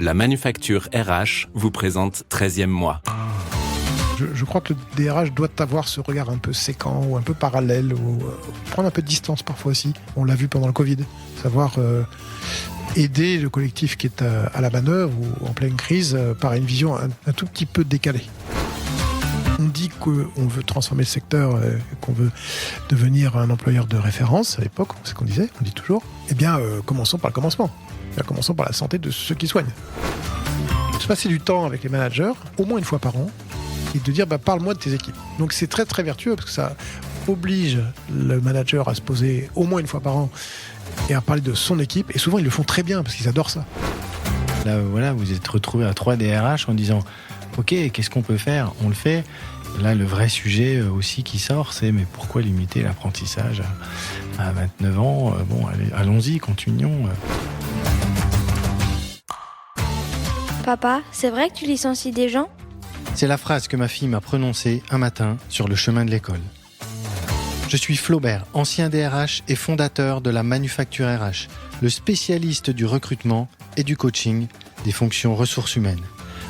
La Manufacture RH vous présente 13e mois. Je crois que le DRH doit avoir ce regard un peu séquent ou un peu parallèle, ou prendre un peu de distance parfois aussi. On l'a vu pendant le Covid, savoir aider le collectif qui est à la manœuvre ou en pleine crise par une vision un tout petit peu décalée. On dit qu'on veut transformer le secteur, qu'on veut devenir un employeur de référence. À l'époque, c'est ce qu'on disait, on dit toujours. Eh bien, commençons par le commencement. Commençons par la santé de ceux qui soignent. Se passer du temps avec les managers, au moins une fois par an, et de dire parle-moi de tes équipes. Donc c'est très très vertueux parce que ça oblige le manager à se poser au moins une fois par an et à parler de son équipe. Et souvent ils le font très bien parce qu'ils adorent ça. Là voilà, vous êtes retrouvés à 3 DRH en disant ok, qu'est-ce qu'on peut faire ? On le fait. Là, le vrai sujet aussi qui sort, c'est mais pourquoi limiter l'apprentissage à 29 ans ? Bon, allons-y, continuons. Papa, c'est vrai que tu licencies des gens ? C'est la phrase que ma fille m'a prononcée un matin sur le chemin de l'école. Je suis Flaubert, ancien DRH et fondateur de la Manufacture RH, le spécialiste du recrutement et du coaching des fonctions ressources humaines.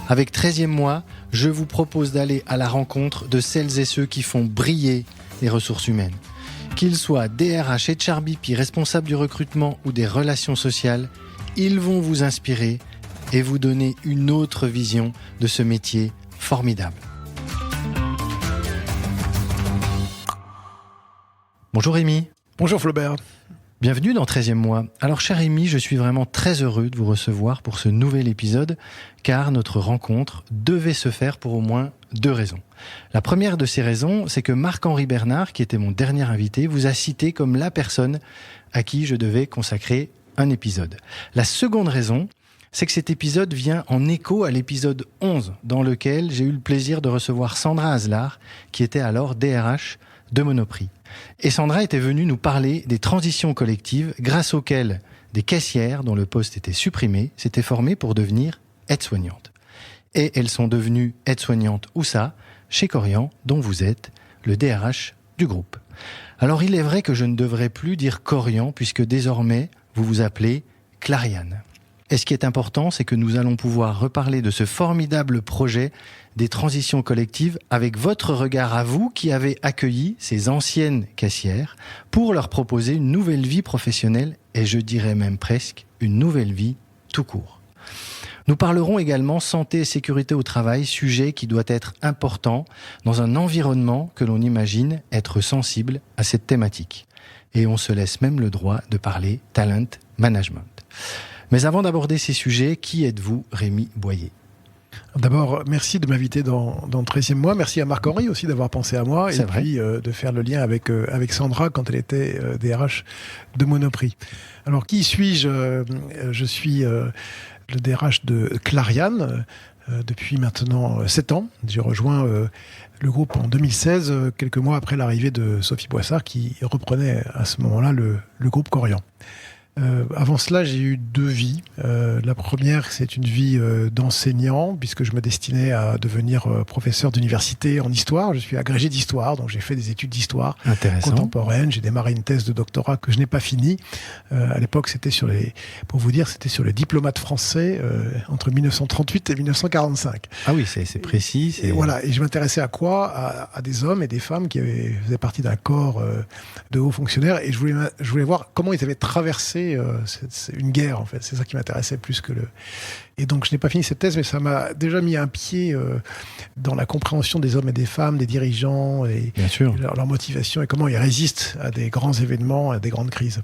Avec 13e mois, je vous propose d'aller à la rencontre de celles et ceux qui font briller les ressources humaines. Qu'ils soient DRH, HRBP, responsables du recrutement ou des relations sociales, ils vont vous inspirer et vous donner une autre vision de ce métier formidable. Bonjour Rémi. Bonjour Flaubert. Bienvenue dans 13e mois. Alors cher Rémi, je suis vraiment très heureux de vous recevoir pour ce nouvel épisode, car notre rencontre devait se faire pour au moins 2 raisons. La première de ces raisons, c'est que Marc-Henri Bernard, qui était mon dernier invité, vous a cité comme la personne à qui je devais consacrer un épisode. La seconde raison, c'est que cet épisode vient en écho à l'épisode 11, dans lequel j'ai eu le plaisir de recevoir Sandra Azlar, qui était alors DRH de Monoprix. Et Sandra était venue nous parler des transitions collectives grâce auxquelles des caissières dont le poste était supprimé s'étaient formées pour devenir aides-soignantes. Et elles sont devenues aides-soignantes où ça ? Chez Korian, dont vous êtes le DRH du groupe. Alors il est vrai que je ne devrais plus dire Korian puisque désormais vous vous appelez Clariane. Et ce qui est important, c'est que nous allons pouvoir reparler de ce formidable projet des transitions collectives avec votre regard à vous qui avez accueilli ces anciennes caissières pour leur proposer une nouvelle vie professionnelle et je dirais même presque une nouvelle vie tout court. Nous parlerons également santé et sécurité au travail, sujet qui doit être important dans un environnement que l'on imagine être sensible à cette thématique. Et on se laisse même le droit de parler talent management. Mais avant d'aborder ces sujets, qui êtes-vous, Rémi Boyer ? D'abord, merci de m'inviter dans le 13e mois. Merci à Marc-Henri aussi d'avoir pensé à moi. C'est et vrai. puis de faire le lien avec Sandra quand elle était DRH de Monoprix. Alors, qui suis-je ? Je suis le DRH de Clariane depuis maintenant 7 ans. J'ai rejoint le groupe en 2016, quelques mois après l'arrivée de Sophie Boissard, qui reprenait à ce moment-là le groupe Korian. Avant cela, j'ai eu 2 vies. La première, c'est une vie d'enseignant, puisque je me destinais à devenir professeur d'université en histoire. Je suis agrégé d'histoire, donc j'ai fait des études d'histoire contemporaine. J'ai démarré une thèse de doctorat que je n'ai pas finie. À l'époque, c'était sur les diplomates français entre 1938 et 1945. Ah oui, c'est précis. Et voilà. Et je m'intéressais à quoi ? À des hommes et des femmes qui faisaient partie d'un corps de hauts fonctionnaires. Et je voulais voir comment ils avaient traversé c'est une guerre, en fait. C'est ça qui m'intéressait plus que le... Et donc, je n'ai pas fini cette thèse, mais ça m'a déjà mis un pied dans la compréhension des hommes et des femmes, des dirigeants, et leur motivation, et comment ils résistent à des grands événements, à des grandes crises.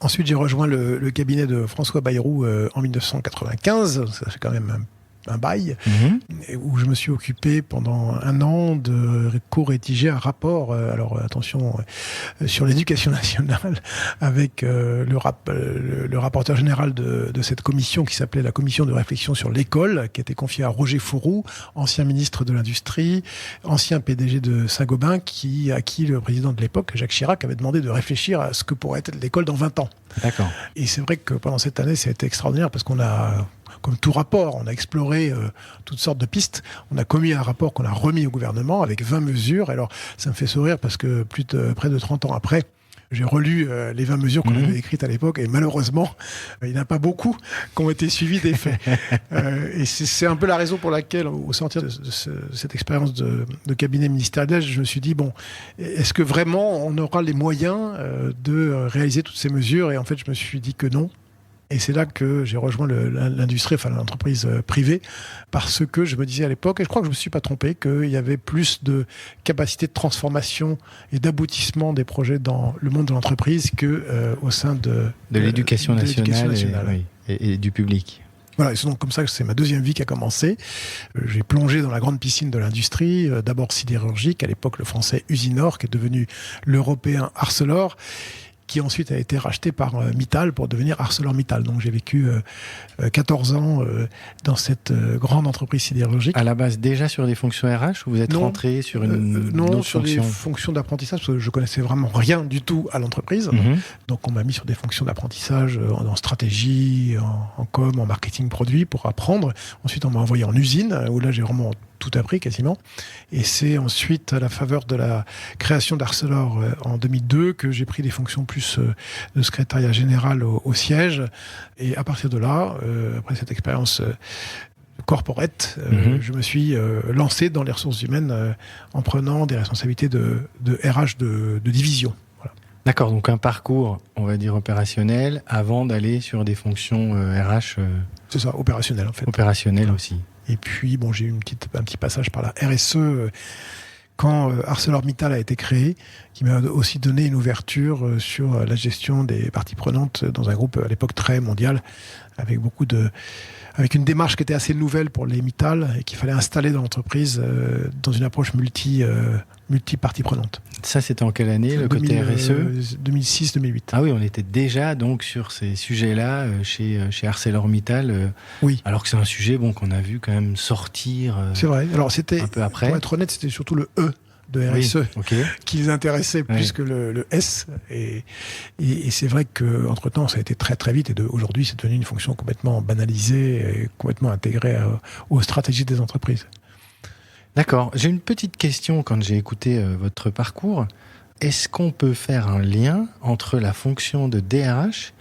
Ensuite, j'ai rejoint le cabinet de François Bayrou en 1995. Ça fait quand même un bail, où je me suis occupé pendant 1 an de co-rédiger un rapport, alors attention, sur l'éducation nationale, avec le rapporteur général de cette commission qui s'appelait la commission de réflexion sur l'école, qui était confiée à Roger Fourroux, ancien ministre de l'Industrie, ancien PDG de Saint-Gobain, à qui le président de l'époque, Jacques Chirac, avait demandé de réfléchir à ce que pourrait être l'école dans 20 ans. D'accord. Et c'est vrai que pendant cette année, ça a été extraordinaire parce qu'on a, comme tout rapport, on a exploré toutes sortes de pistes. On a commis un rapport qu'on a remis au gouvernement avec 20 mesures. Alors, ça me fait sourire parce que près de 30 ans après, J'ai relu les 20 mesures qu'on avait écrites à l'époque et malheureusement, il n'y en a pas beaucoup qui ont été suivies des faits. Et c'est un peu la raison pour laquelle, au sortir de cette expérience de cabinet ministériel, je me suis dit, bon, est-ce que vraiment on aura les moyens de réaliser toutes ces mesures? Et en fait, je me suis dit que non. Et c'est là que j'ai rejoint l'industrie, enfin l'entreprise privée, parce que je me disais à l'époque, et je crois que je ne me suis pas trompé, qu'il y avait plus de capacité de transformation et d'aboutissement des projets dans le monde de l'entreprise qu'au sein de l'éducation nationale, et du public. Voilà, et c'est donc comme ça que c'est ma deuxième vie qui a commencé. J'ai plongé dans la grande piscine de l'industrie, d'abord sidérurgique, à l'époque le français Usinor, qui est devenu l'européen Arcelor, qui ensuite a été racheté par Mittal pour devenir ArcelorMittal. Donc j'ai vécu 14 ans dans cette grande entreprise sidérurgique. À la base, déjà sur des fonctions RH, ou vous êtes rentré sur une autre sur fonction? des fonctions d'apprentissage, parce que je connaissais vraiment rien du tout à l'entreprise. Donc on m'a mis sur des fonctions d'apprentissage en stratégie, en com, en marketing produit pour apprendre. Ensuite on m'a envoyé en usine, où là j'ai vraiment tout appris quasiment. Et c'est ensuite à la faveur de la création d'Arcelor en 2002 que j'ai pris des fonctions plus de secrétariat général au siège. Et à partir de là, après cette expérience corporate, je me suis lancé dans les ressources humaines en prenant des responsabilités de RH de division. Voilà. D'accord, donc un parcours, on va dire opérationnel, avant d'aller sur des fonctions RH. C'est ça, opérationnel en fait. Opérationnel aussi. Et puis, bon, j'ai eu un petit passage par la RSE quand ArcelorMittal a été créé, qui m'a aussi donné une ouverture sur la gestion des parties prenantes dans un groupe à l'époque très mondial, avec une démarche qui était assez nouvelle pour les Mittal et qu'il fallait installer dans l'entreprise dans une approche multi-parties prenantes. Ça, c'était en quelle année, le côté RSE? 2006-2008. Ah oui, on était déjà donc sur ces sujets-là chez ArcelorMittal. Oui. Alors que c'est un sujet qu'on a vu quand même sortir. C'est vrai. Alors c'était, un peu après. Pour être honnête, c'était surtout le E de RSE qui les intéressait plus que le S. Et c'est vrai qu'entre-temps, ça a été très très vite. Et aujourd'hui, c'est devenu une fonction complètement banalisée et complètement intégrée aux stratégies des entreprises. D'accord. J'ai une petite question quand j'ai écouté votre parcours. Est-ce qu'on peut faire un lien entre la fonction de DRH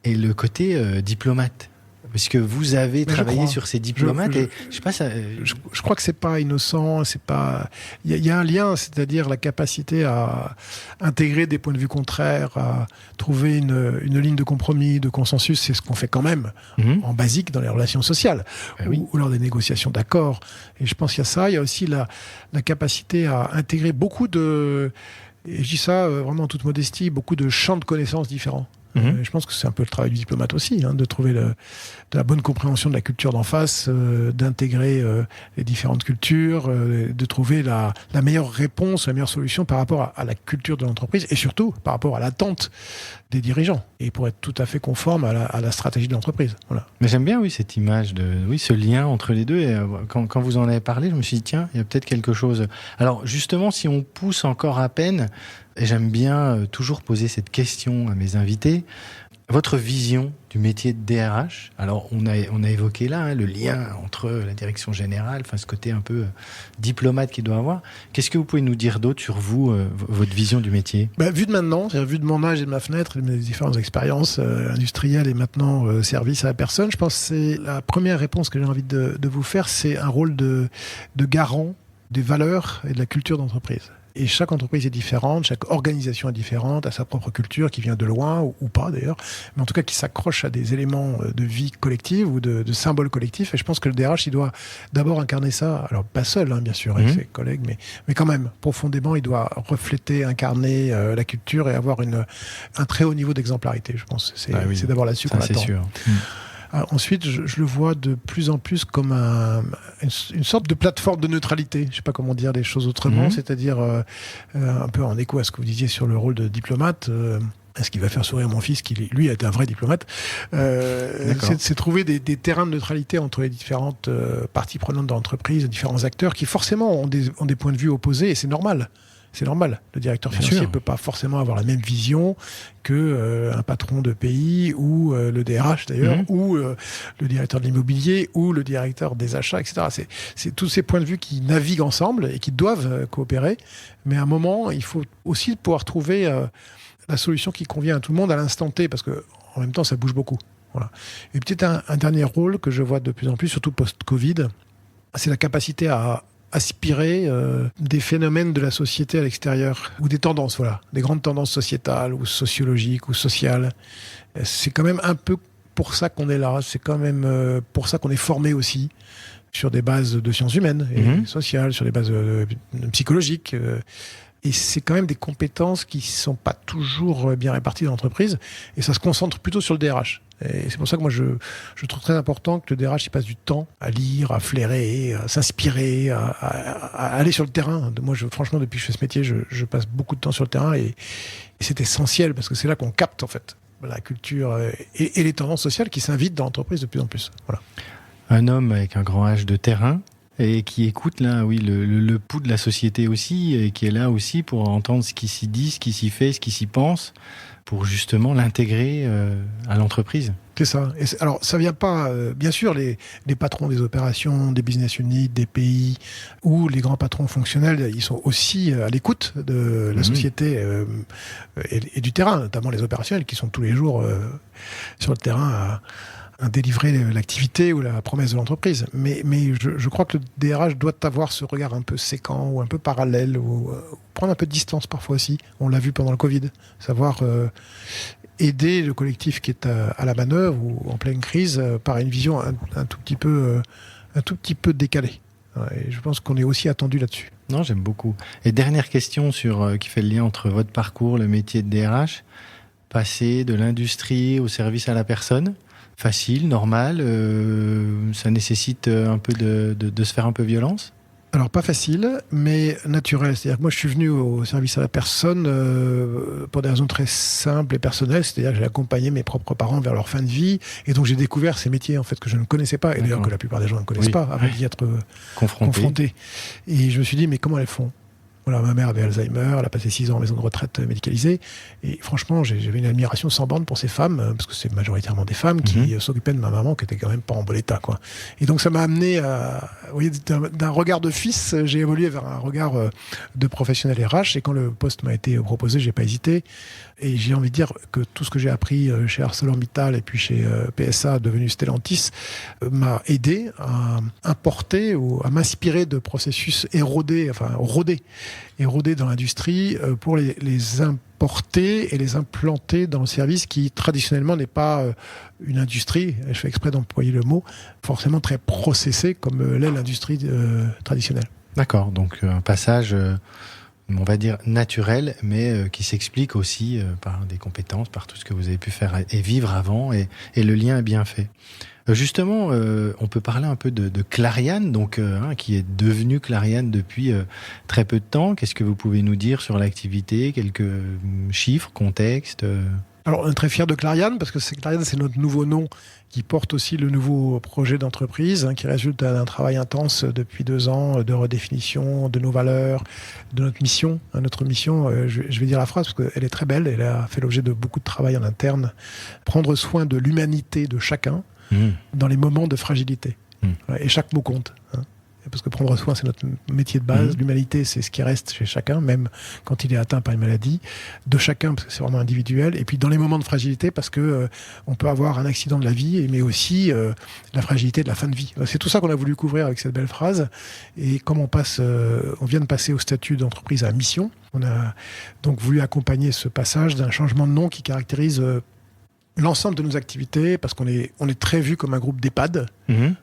et le côté diplomate ? Parce que vous avez travaillé sur ces diplomates et je sais pas ça. Je crois que c'est pas innocent, c'est pas. Il y a un lien, c'est-à-dire la capacité à intégrer des points de vue contraires, à trouver une ligne de compromis, de consensus. C'est ce qu'on fait quand même en basique dans les relations sociales ou lors des négociations d'accords. Et je pense qu'il y a ça. Il y a aussi la capacité à intégrer beaucoup de. Et je dis ça vraiment en toute modestie, beaucoup de champs de connaissances différents. Je pense que c'est un peu le travail du diplomate aussi, de trouver de la bonne compréhension de la culture d'en face, d'intégrer les différentes cultures, de trouver la meilleure réponse, la meilleure solution par rapport à la culture de l'entreprise et surtout par rapport à l'attente des dirigeants et pour être tout à fait conforme à la stratégie de l'entreprise. Voilà. Mais j'aime bien cette image ce lien entre les deux. Et quand vous en avez parlé, je me suis dit tiens, il y a peut-être quelque chose. Alors justement, si on pousse encore à peine, et j'aime bien toujours poser cette question à mes invités. Votre vision du métier de DRH, alors on a évoqué là le lien entre la direction générale, ce côté un peu diplomate qu'il doit avoir. Qu'est-ce que vous pouvez nous dire d'autre sur vous, votre vision du métier ? Vu de maintenant, vu de mon âge et de ma fenêtre, et de mes différentes expériences industrielles et maintenant service à la personne, je pense que c'est la première réponse que j'ai envie de vous faire, c'est un rôle de garant des valeurs et de la culture d'entreprise. Et chaque entreprise est différente, chaque organisation est différente, a sa propre culture qui vient de loin, ou pas d'ailleurs, mais en tout cas qui s'accroche à des éléments de vie collective ou de symboles collectifs. Et je pense que le DRH, il doit d'abord incarner ça, alors pas seul, bien sûr, avec ses collègues, mais quand même, profondément, il doit refléter, incarner la culture et avoir un très haut niveau d'exemplarité, je pense. C'est d'abord là-dessus qu'on attend. Sûr. Ensuite, je le vois de plus en plus comme une sorte de plateforme de neutralité. Je ne sais pas comment dire les choses autrement, c'est-à-dire un peu en écho à ce que vous disiez sur le rôle de diplomate. Ce qui va faire sourire mon fils, qui lui a été un vrai diplomate, c'est trouver des terrains de neutralité entre les différentes parties prenantes de l'entreprise, les différents acteurs qui forcément ont des points de vue opposés, et c'est normal. C'est normal. Le directeur financier ne peut pas forcément avoir la même vision que un patron de pays ou le DRH d'ailleurs, ou le directeur de l'immobilier ou le directeur des achats, etc. C'est tous ces points de vue qui naviguent ensemble et qui doivent coopérer. Mais à un moment, il faut aussi pouvoir trouver la solution qui convient à tout le monde à l'instant T, parce que en même temps, ça bouge beaucoup. Voilà. Et peut-être un dernier rôle que je vois de plus en plus, surtout post-Covid, c'est la capacité à aspirer des phénomènes de la société à l'extérieur, ou des tendances, des grandes tendances sociétales, ou sociologiques, ou sociales. C'est quand même un peu pour ça qu'on est là, c'est quand même pour ça qu'on est formé aussi, sur des bases de sciences humaines et sociales, sur des bases psychologiques. Et c'est quand même des compétences qui ne sont pas toujours bien réparties dans l'entreprise. Et ça se concentre plutôt sur le DRH. Et c'est pour ça que moi, je trouve très important que le DRH il passe du temps à lire, à flairer, à s'inspirer, à aller sur le terrain. Moi, franchement, depuis que je fais ce métier, je passe beaucoup de temps sur le terrain. Et c'est essentiel parce que c'est là qu'on capte, en fait, la culture et les tendances sociales qui s'invitent dans l'entreprise de plus en plus. Voilà. Un homme avec un grand H de terrain et qui écoute là, le pouls de la société aussi, et qui est là aussi pour entendre ce qui s'y dit, ce qui s'y fait, ce qui s'y pense, pour justement l'intégrer à l'entreprise. C'est ça. Alors, ça vient pas... bien sûr, les patrons des opérations, des business units, des pays, ou les grands patrons fonctionnels, ils sont aussi à l'écoute de la société et du terrain, notamment les opérationnels, qui sont tous les jours sur le terrain à délivrer l'activité ou la promesse de l'entreprise. Mais je crois que le DRH doit avoir ce regard un peu séquent ou un peu parallèle, ou prendre un peu de distance parfois aussi. On l'a vu pendant le Covid. Savoir aider le collectif qui est à la manœuvre ou en pleine crise par une vision un tout petit peu décalée. Et je pense qu'on est aussi attendu là-dessus. Non, j'aime beaucoup. Et dernière question qui fait le lien entre votre parcours, le métier de DRH, passer de l'industrie au service à la personne. Facile, normal, ça nécessite un peu de se faire un peu violence? Alors pas facile, mais naturel. C'est-à-dire que moi je suis venu au service à la personne pour des raisons très simples et personnelles. C'est-à-dire que j'ai accompagné mes propres parents vers leur fin de vie, et donc j'ai découvert ces métiers en fait que je ne connaissais pas, et d'ailleurs que la plupart des gens ne connaissent pas avant d'y être confrontés. Et je me suis dit, mais comment elles font? Voilà, ma mère avait Alzheimer, elle a passé 6 ans en maison de retraite médicalisée. Et franchement, j'avais une admiration sans borne pour ces femmes, parce que c'est majoritairement des femmes qui s'occupaient de ma maman, qui était quand même pas en bon état, quoi. Et donc ça m'a amené à, vous voyez, d'un regard de fils, j'ai évolué vers un regard de professionnel RH. Et quand le poste m'a été proposé, j'ai pas hésité. Et j'ai envie de dire que tout ce que j'ai appris chez ArcelorMittal et puis chez PSA, devenu Stellantis, m'a aidé à importer ou à m'inspirer de processus rodés dans l'industrie pour les importer et les implanter dans le service qui traditionnellement n'est pas une industrie, je fais exprès d'employer le mot, forcément très processée comme l'est l'industrie traditionnelle. D'accord, donc un passage... on va dire naturel, mais qui s'explique aussi par des compétences, par tout ce que vous avez pu faire et vivre avant, et le lien est bien fait. Justement, on peut parler un peu de Clariane, donc qui est devenue Clariane depuis très peu de temps. Qu'est-ce que vous pouvez nous dire sur l'activité, quelques chiffres, contexte Alors, on est très fiers de Clariane, parce que Clariane, c'est notre nouveau nom qui porte aussi le nouveau projet d'entreprise, qui résulte d'un travail intense depuis 2 ans de redéfinition de nos valeurs, de notre mission. Notre mission, je vais dire la phrase parce qu'elle est très belle, elle a fait l'objet de beaucoup de travail en interne. Prendre soin de l'humanité de chacun dans les moments de fragilité. Et chaque mot compte. Parce que prendre soin, c'est notre métier de base. L'humanité, c'est ce qui reste chez chacun, même quand il est atteint par une maladie, de chacun, parce que c'est vraiment individuel. Et puis dans les moments de fragilité, parce que on peut avoir un accident de la vie, mais aussi la fragilité de la fin de vie. C'est tout ça qu'on a voulu couvrir avec cette belle phrase. Et comme on vient de passer au statut d'entreprise à mission, on a donc voulu accompagner ce passage d'un changement de nom qui caractérise l'ensemble de nos activités, parce qu'on est très vu comme un groupe d'EHPAD,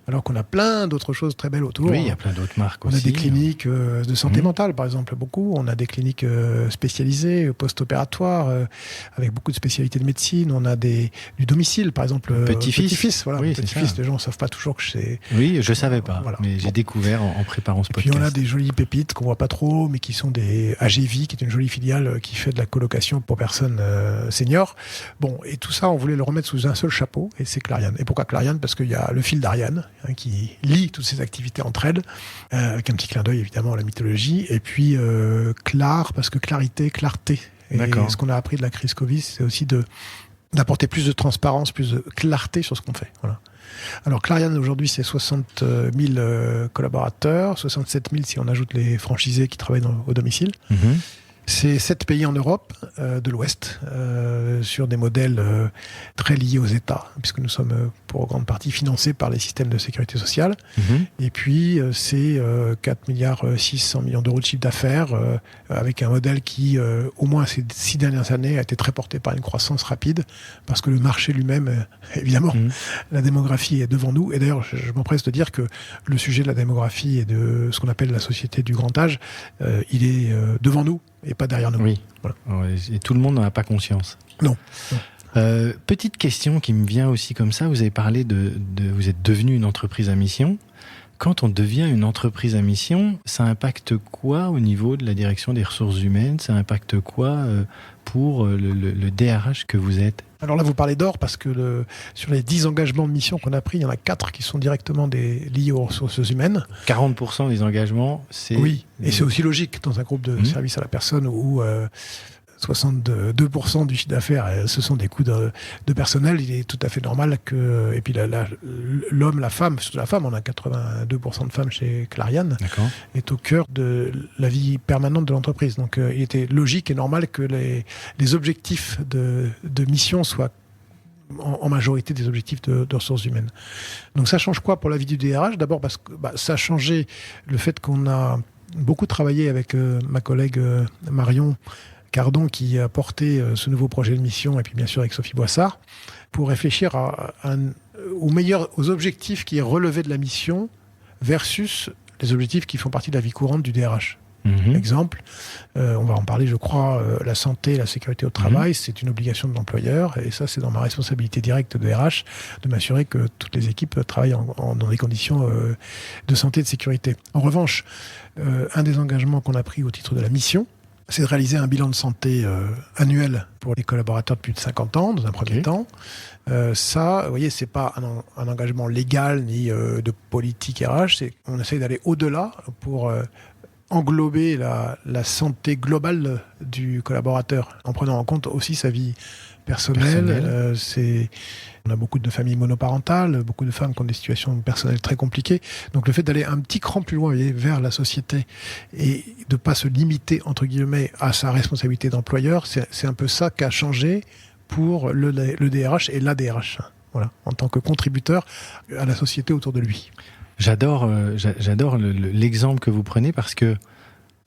alors qu'on a plein d'autres choses très belles autour. Oui, il y a plein d'autres marques aussi. On a des cliniques de santé mentale, par exemple, beaucoup. On a des cliniques spécialisées, post-opératoires, avec beaucoup de spécialités de médecine. On a du domicile, par exemple. Petit-fils, voilà. Oui, petit-fils, les gens ne savent pas toujours que c'est... Oui, je ne savais pas, mais j'ai découvert en préparant ce podcast. Puis on a des jolies pépites qu'on ne voit pas trop, mais qui sont des AGV, qui est une jolie filiale qui fait de la colocation pour personnes seniors. Bon, et tout ça, on voulait le remettre sous un seul chapeau, et c'est Clariane. Et pourquoi Clariane? Parce qu'il y a le fil d'Ariane qui lie toutes ces activités entre elles, avec un petit clin d'œil évidemment à la mythologie, et puis Clare, parce que clarté. Et ce qu'on a appris de la crise Covid, c'est aussi d'apporter plus de transparence, plus de clarté sur ce qu'on fait. Voilà. Alors Clariane aujourd'hui c'est 60 000 collaborateurs, 67 000 si on ajoute les franchisés qui travaillent au domicile. C'est 7 pays en Europe de l'Ouest, sur des modèles très liés aux États, puisque nous sommes pour grande partie financés par les systèmes de sécurité sociale. Et puis, c'est 4 milliards 600 millions d'euros de chiffre d'affaires, avec un modèle qui, au moins ces 6 dernières années, a été très porté par une croissance rapide, parce que le marché lui-même, évidemment, la démographie est devant nous. Et d'ailleurs, je m'empresse de dire que le sujet de la démographie et de ce qu'on appelle la société du grand âge, il est devant nous et pas derrière nous. Oui. Voilà. Et tout le monde n'en a pas conscience. Non. Petite question qui me vient aussi comme ça. Vous avez parlé vous êtes devenu une entreprise à mission. Quand on devient une entreprise à mission, ça impacte quoi au niveau de la direction des ressources humaines ? Ça impacte quoi pour le DRH que vous êtes ? Alors là, vous parlez d'or parce que sur les 10 engagements de mission qu'on a pris, il y en a 4 qui sont directement liés aux ressources humaines. 40% des engagements, c'est... Oui, et c'est aussi logique dans un groupe de service à la personne où 62% du chiffre d'affaires, ce sont des coûts de personnel. Il est tout à fait normal que... Et puis l'homme, la femme, surtout la femme, on a 82% de femmes chez Clariane, est au cœur de la vie permanente de l'entreprise. Donc il était logique et normal que les objectifs de mission soient en majorité des objectifs de ressources humaines. Donc ça change quoi pour la vie du DRH ? D'abord parce que ça a changé le fait qu'on a beaucoup travaillé avec ma collègue Marion Cardon qui a porté ce nouveau projet de mission, et puis bien sûr avec Sophie Boissard, pour réfléchir aux objectifs qui est relevé de la mission versus les objectifs qui font partie de la vie courante du DRH. Exemple, on va en parler, je crois, la santé, la sécurité au travail, c'est une obligation de l'employeur, et ça c'est dans ma responsabilité directe de RH, de m'assurer que toutes les équipes travaillent dans des conditions de santé et de sécurité. En revanche, un des engagements qu'on a pris au titre de la mission, c'est de réaliser un bilan de santé annuel pour les collaborateurs de plus de 50 ans, dans un premier temps. Ça, vous voyez, c'est pas un engagement légal ni de politique RH, on essaye d'aller au-delà pour englober la santé globale du collaborateur, en prenant en compte aussi sa vie personnelle. On a beaucoup de familles monoparentales, beaucoup de femmes qui ont des situations personnelles très compliquées. Donc le fait d'aller un petit cran plus loin vers la société et de ne pas se limiter, entre guillemets, à sa responsabilité d'employeur, c'est un peu ça qui a changé pour le DRH et la DRH, voilà, en tant que contributeur à la société autour de lui. J'adore l'exemple que vous prenez parce que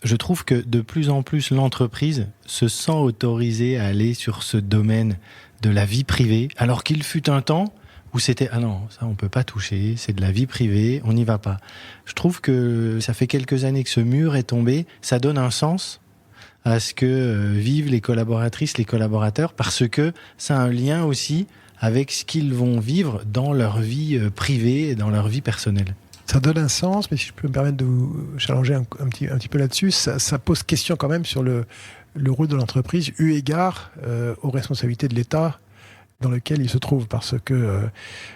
je trouve que de plus en plus l'entreprise se sent autorisée à aller sur ce domaine de la vie privée, alors qu'il fut un temps où c'était « Ah non, ça on peut pas toucher, c'est de la vie privée, on n'y va pas ». Je trouve que ça fait quelques années que ce mur est tombé, ça donne un sens à ce que vivent les collaboratrices, les collaborateurs, parce que ça a un lien aussi avec ce qu'ils vont vivre dans leur vie privée et dans leur vie personnelle. Ça donne un sens, mais si je peux me permettre de vous challenger un petit peu là-dessus, ça pose question quand même sur le rôle de l'entreprise eu égard aux responsabilités de l'État dans lequel il se trouve. Parce que,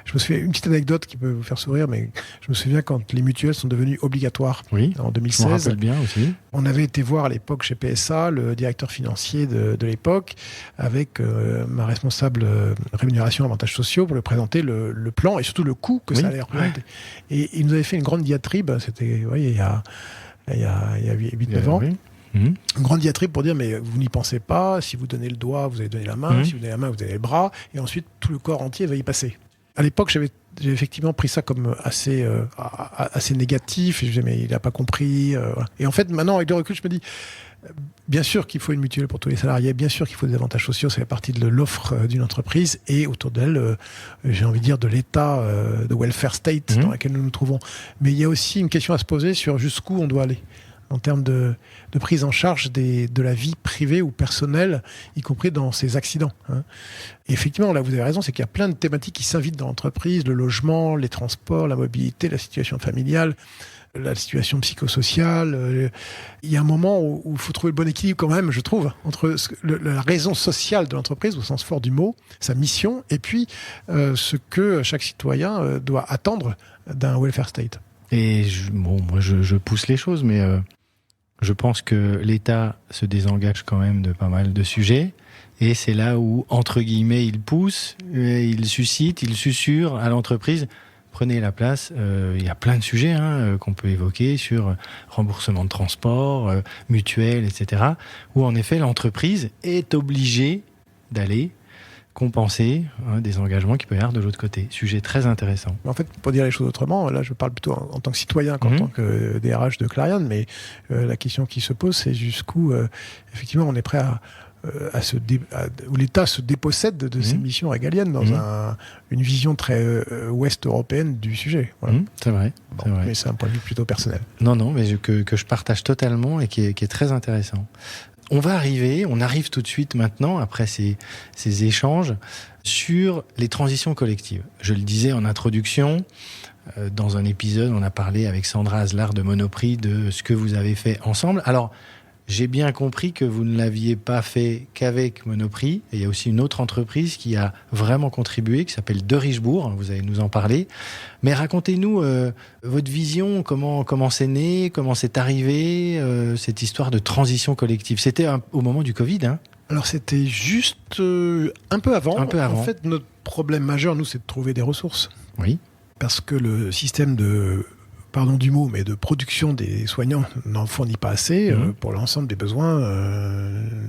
je me souviens, une petite anecdote qui peut vous faire sourire, mais je me souviens quand les mutuelles sont devenues obligatoires en 2016. Je me rappelle bien aussi. On avait été voir à l'époque chez PSA le directeur financier de l'époque avec ma responsable rémunération et avantages sociaux pour lui présenter le plan et surtout le coût que ça allait représenter. Et il nous avait fait une grande diatribe, c'était il y a 8-9 ans. Une grande diatribe pour dire mais vous n'y pensez pas, si vous donnez le doigt vous allez donner la main, si vous donnez la main vous donnez le bras, et ensuite tout le corps entier va y passer. À l'époque j'ai effectivement pris ça comme assez négatif, et je disais mais il n'a pas compris, et en fait maintenant avec le recul je me dis bien sûr qu'il faut une mutuelle pour tous les salariés, bien sûr qu'il faut des avantages sociaux, ça fait partie de l'offre d'une entreprise, et autour d'elle j'ai envie de dire de l'état de welfare state dans lequel nous nous trouvons, mais il y a aussi une question à se poser sur jusqu'où on doit aller en termes de prise en charge de la vie privée ou personnelle, y compris dans ces accidents. Et effectivement, là, vous avez raison, c'est qu'il y a plein de thématiques qui s'invitent dans l'entreprise, le logement, les transports, la mobilité, la situation familiale, la situation psychosociale. Il y a un moment où il faut trouver le bon équilibre quand même, je trouve, entre la raison sociale de l'entreprise, au sens fort du mot, sa mission, et puis ce que chaque citoyen doit attendre d'un welfare state. Et moi je pousse les choses, mais je pense que l'État se désengage quand même de pas mal de sujets, et c'est là où, entre guillemets, il pousse, il suscite, il susurre à l'entreprise. prenez la place. Il y a plein de sujets qu'on peut évoquer sur remboursement de transport, mutuelle, etc. Où en effet l'entreprise est obligée d'aller compenser des engagements qu'il peut y avoir de l'autre côté. Sujet très intéressant. En fait, pour dire les choses autrement, là je parle plutôt en tant que citoyen qu'en tant que DRH de Clariane, mais la question qui se pose, c'est jusqu'où effectivement on est prêt où l'État se dépossède de ses missions régaliennes dans une vision très ouest européenne du sujet. Voilà. C'est vrai. Mais c'est un point de vue plutôt personnel. Non, mais que je partage totalement et qui est très intéressant. On arrive tout de suite maintenant, après ces échanges, sur les transitions collectives. Je le disais en introduction, dans un épisode, on a parlé avec Sandra Aslar de Monoprix de ce que vous avez fait ensemble. Alors, j'ai bien compris que vous ne l'aviez pas fait qu'avec Monoprix. Et il y a aussi une autre entreprise qui a vraiment contribué, qui s'appelle De Richebourg. Vous allez nous en parler. Mais racontez-nous votre vision, comment c'est né, comment c'est arrivé, cette histoire de transition collective. C'était au moment du Covid, Alors c'était juste un peu avant. En fait, notre problème majeur, nous, c'est de trouver des ressources. Oui. Parce que le système pardon du mot, mais de production des soignants n'en fournit pas assez pour l'ensemble des besoins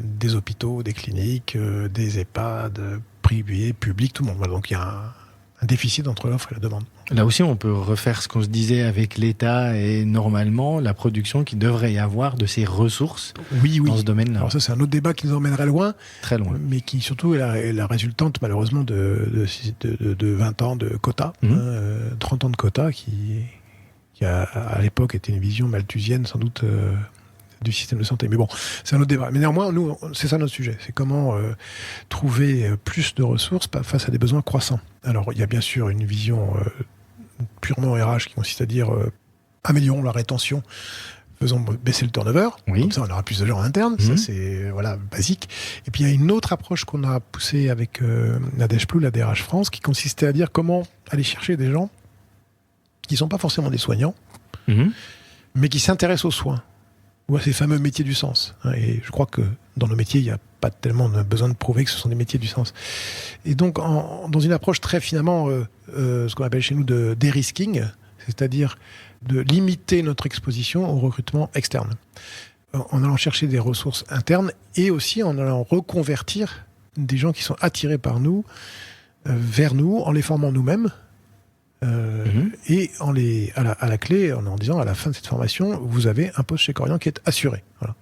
des hôpitaux, des cliniques, des EHPAD, privés, publics, tout le monde. Donc il y a un déficit entre l'offre et la demande. Là aussi, on peut refaire ce qu'on se disait avec l'État et normalement la production qu'il devrait y avoir de ces ressources dans ce domaine-là. Alors ça, c'est un autre débat qui nous emmènerait loin. Très loin. Mais qui surtout est la résultante malheureusement de 20 ans de quotas, 30 ans de quotas qui à l'époque était une vision malthusienne sans doute du système de santé. Mais bon, c'est un autre débat. Mais néanmoins, nous, c'est ça notre sujet. C'est comment trouver plus de ressources face à des besoins croissants. Alors, il y a bien sûr une vision purement RH qui consiste à dire améliorons la rétention, faisons baisser le turnover. Oui. Comme ça, on aura plus de gens en interne. Ça, c'est basique. Et puis, il y a une autre approche qu'on a poussée avec Nadège Plou, la DRH France, qui consistait à dire comment aller chercher des gens qui ne sont pas forcément des soignants, mais qui s'intéressent aux soins, ou à ces fameux métiers du sens. Et je crois que dans nos métiers, il n'y a pas tellement besoin de prouver que ce sont des métiers du sens. Et donc, dans une approche très finalement, ce qu'on appelle chez nous de dérisking, c'est-à-dire de limiter notre exposition au recrutement externe, en allant chercher des ressources internes et aussi en allant reconvertir des gens qui sont attirés par nous, vers nous, en les formant nous-mêmes, et à la clé, en disant à la fin de cette formation, vous avez un poste chez Korian qui est assuré. Voilà.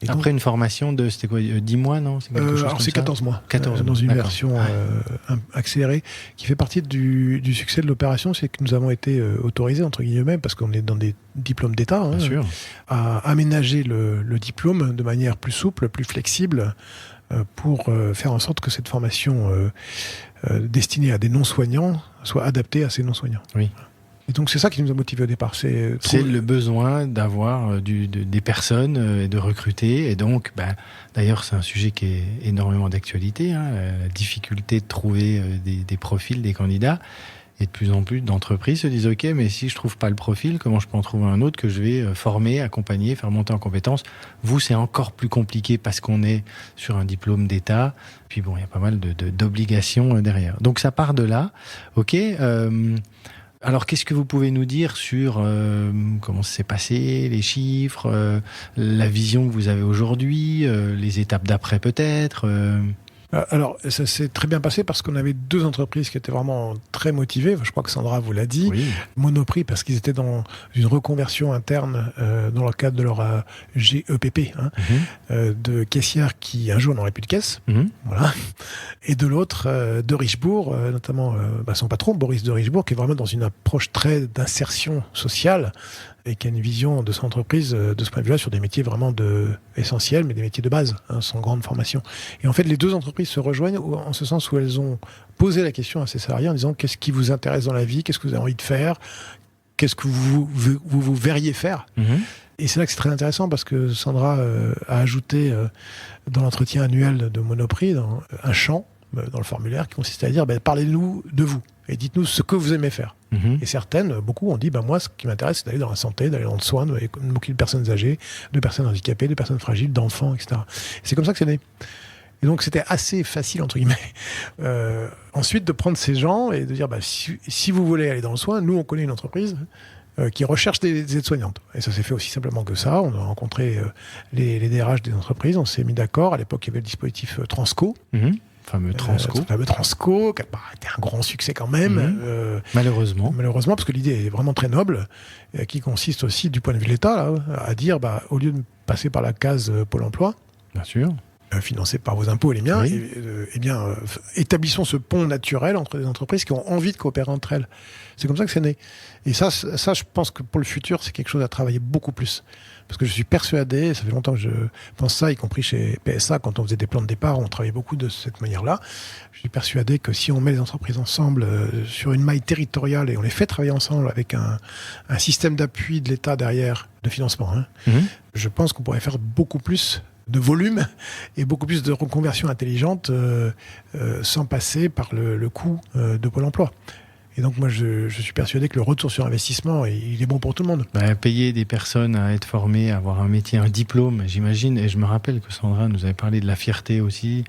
Et après donc, une formation de, c'était quoi, 10 mois, non? Alors c'est 14 mois. 14 dans une d'accord. version accélérée, qui fait partie du succès de l'opération, c'est que nous avons été autorisés, entre guillemets, parce qu'on est dans des diplômes d'État, à aménager le diplôme de manière plus souple, plus flexible, pour faire en sorte que cette formation destinée à des non-soignants soit adaptée à ces non-soignants. Oui. Et donc c'est ça qui nous a motivés au départ. C'est le besoin d'avoir des personnes et de recruter. Et donc, d'ailleurs, c'est un sujet qui est énormément d'actualité, la difficulté de trouver des profils, des candidats. Et de plus en plus d'entreprises se disent « Ok, mais si je ne trouve pas le profil, comment je peux en trouver un autre que je vais former, accompagner, faire monter en compétences ?» Vous, c'est encore plus compliqué parce qu'on est sur un diplôme d'État. Puis bon, il y a pas mal d'obligations derrière. Donc ça part de là. Ok. Alors, qu'est-ce que vous pouvez nous dire sur comment ça s'est passé, les chiffres, la vision que vous avez aujourd'hui, les étapes d'après peut-être Alors, ça s'est très bien passé parce qu'on avait deux entreprises qui étaient vraiment très motivées. Je crois que Sandra vous l'a dit. Oui. Monoprix, parce qu'ils étaient dans une reconversion interne dans le cadre de leur GEPP, de caissière qui un jour n'aurait plus de caisse. Voilà. Et de l'autre, De Richebourg, notamment son patron, Boris De Richebourg, qui est vraiment dans une approche très d'insertion sociale et qui a une vision de son entreprise de ce point de vue-là sur des métiers vraiment essentiels, mais des métiers de base, sans grande formation. Et en fait, les deux entreprises se rejoignent en ce sens où elles ont posé la question à ces salariés en disant qu'est-ce qui vous intéresse dans la vie, qu'est-ce que vous avez envie de faire, qu'est-ce que vous verriez faire. Et c'est là que c'est très intéressant parce que Sandra a ajouté dans l'entretien annuel de Monoprix un champ dans le formulaire qui consistait à dire parlez-nous de vous et dites-nous ce que vous aimez faire. Et beaucoup ont dit moi ce qui m'intéresse c'est d'aller dans la santé, d'aller dans le soin, de m'occuper de personnes âgées, de personnes handicapées, de personnes fragiles, d'enfants, etc. Et c'est comme ça que c'est né. Et donc, c'était assez facile, entre guillemets. Ensuite, de prendre ces gens et de dire, si vous voulez aller dans le soin, nous, on connaît une entreprise qui recherche des aides-soignantes. Et ça s'est fait aussi simplement que ça. On a rencontré les DRH des entreprises, on s'est mis d'accord. À l'époque, il y avait le dispositif Transco. Fameux Transco. Fameux Transco, qui a été un grand succès quand même. Malheureusement. Malheureusement, parce que l'idée est vraiment très noble, qui consiste aussi, du point de vue de l'État, là, à dire, au lieu de passer par la case Pôle emploi, bien sûr, financé par vos impôts et les miens, oui. Établissons ce pont naturel entre des entreprises qui ont envie de coopérer entre elles. C'est comme ça que c'est né. Et ça, je pense que pour le futur, c'est quelque chose à travailler beaucoup plus. Parce que je suis persuadé, ça fait longtemps que je pense ça, y compris chez PSA, quand on faisait des plans de départ, on travaillait beaucoup de cette manière-là. Je suis persuadé que si on met les entreprises ensemble sur une maille territoriale et on les fait travailler ensemble avec un système d'appui de l'État derrière, de financement, je pense qu'on pourrait faire beaucoup plus de volume et beaucoup plus de reconversion intelligente sans passer par le coût de Pôle emploi. Et donc moi je suis persuadé que le retour sur investissement il est bon pour tout le monde. Payer des personnes à être formées, à avoir un métier, un diplôme, j'imagine, et je me rappelle que Sandra nous avait parlé de la fierté aussi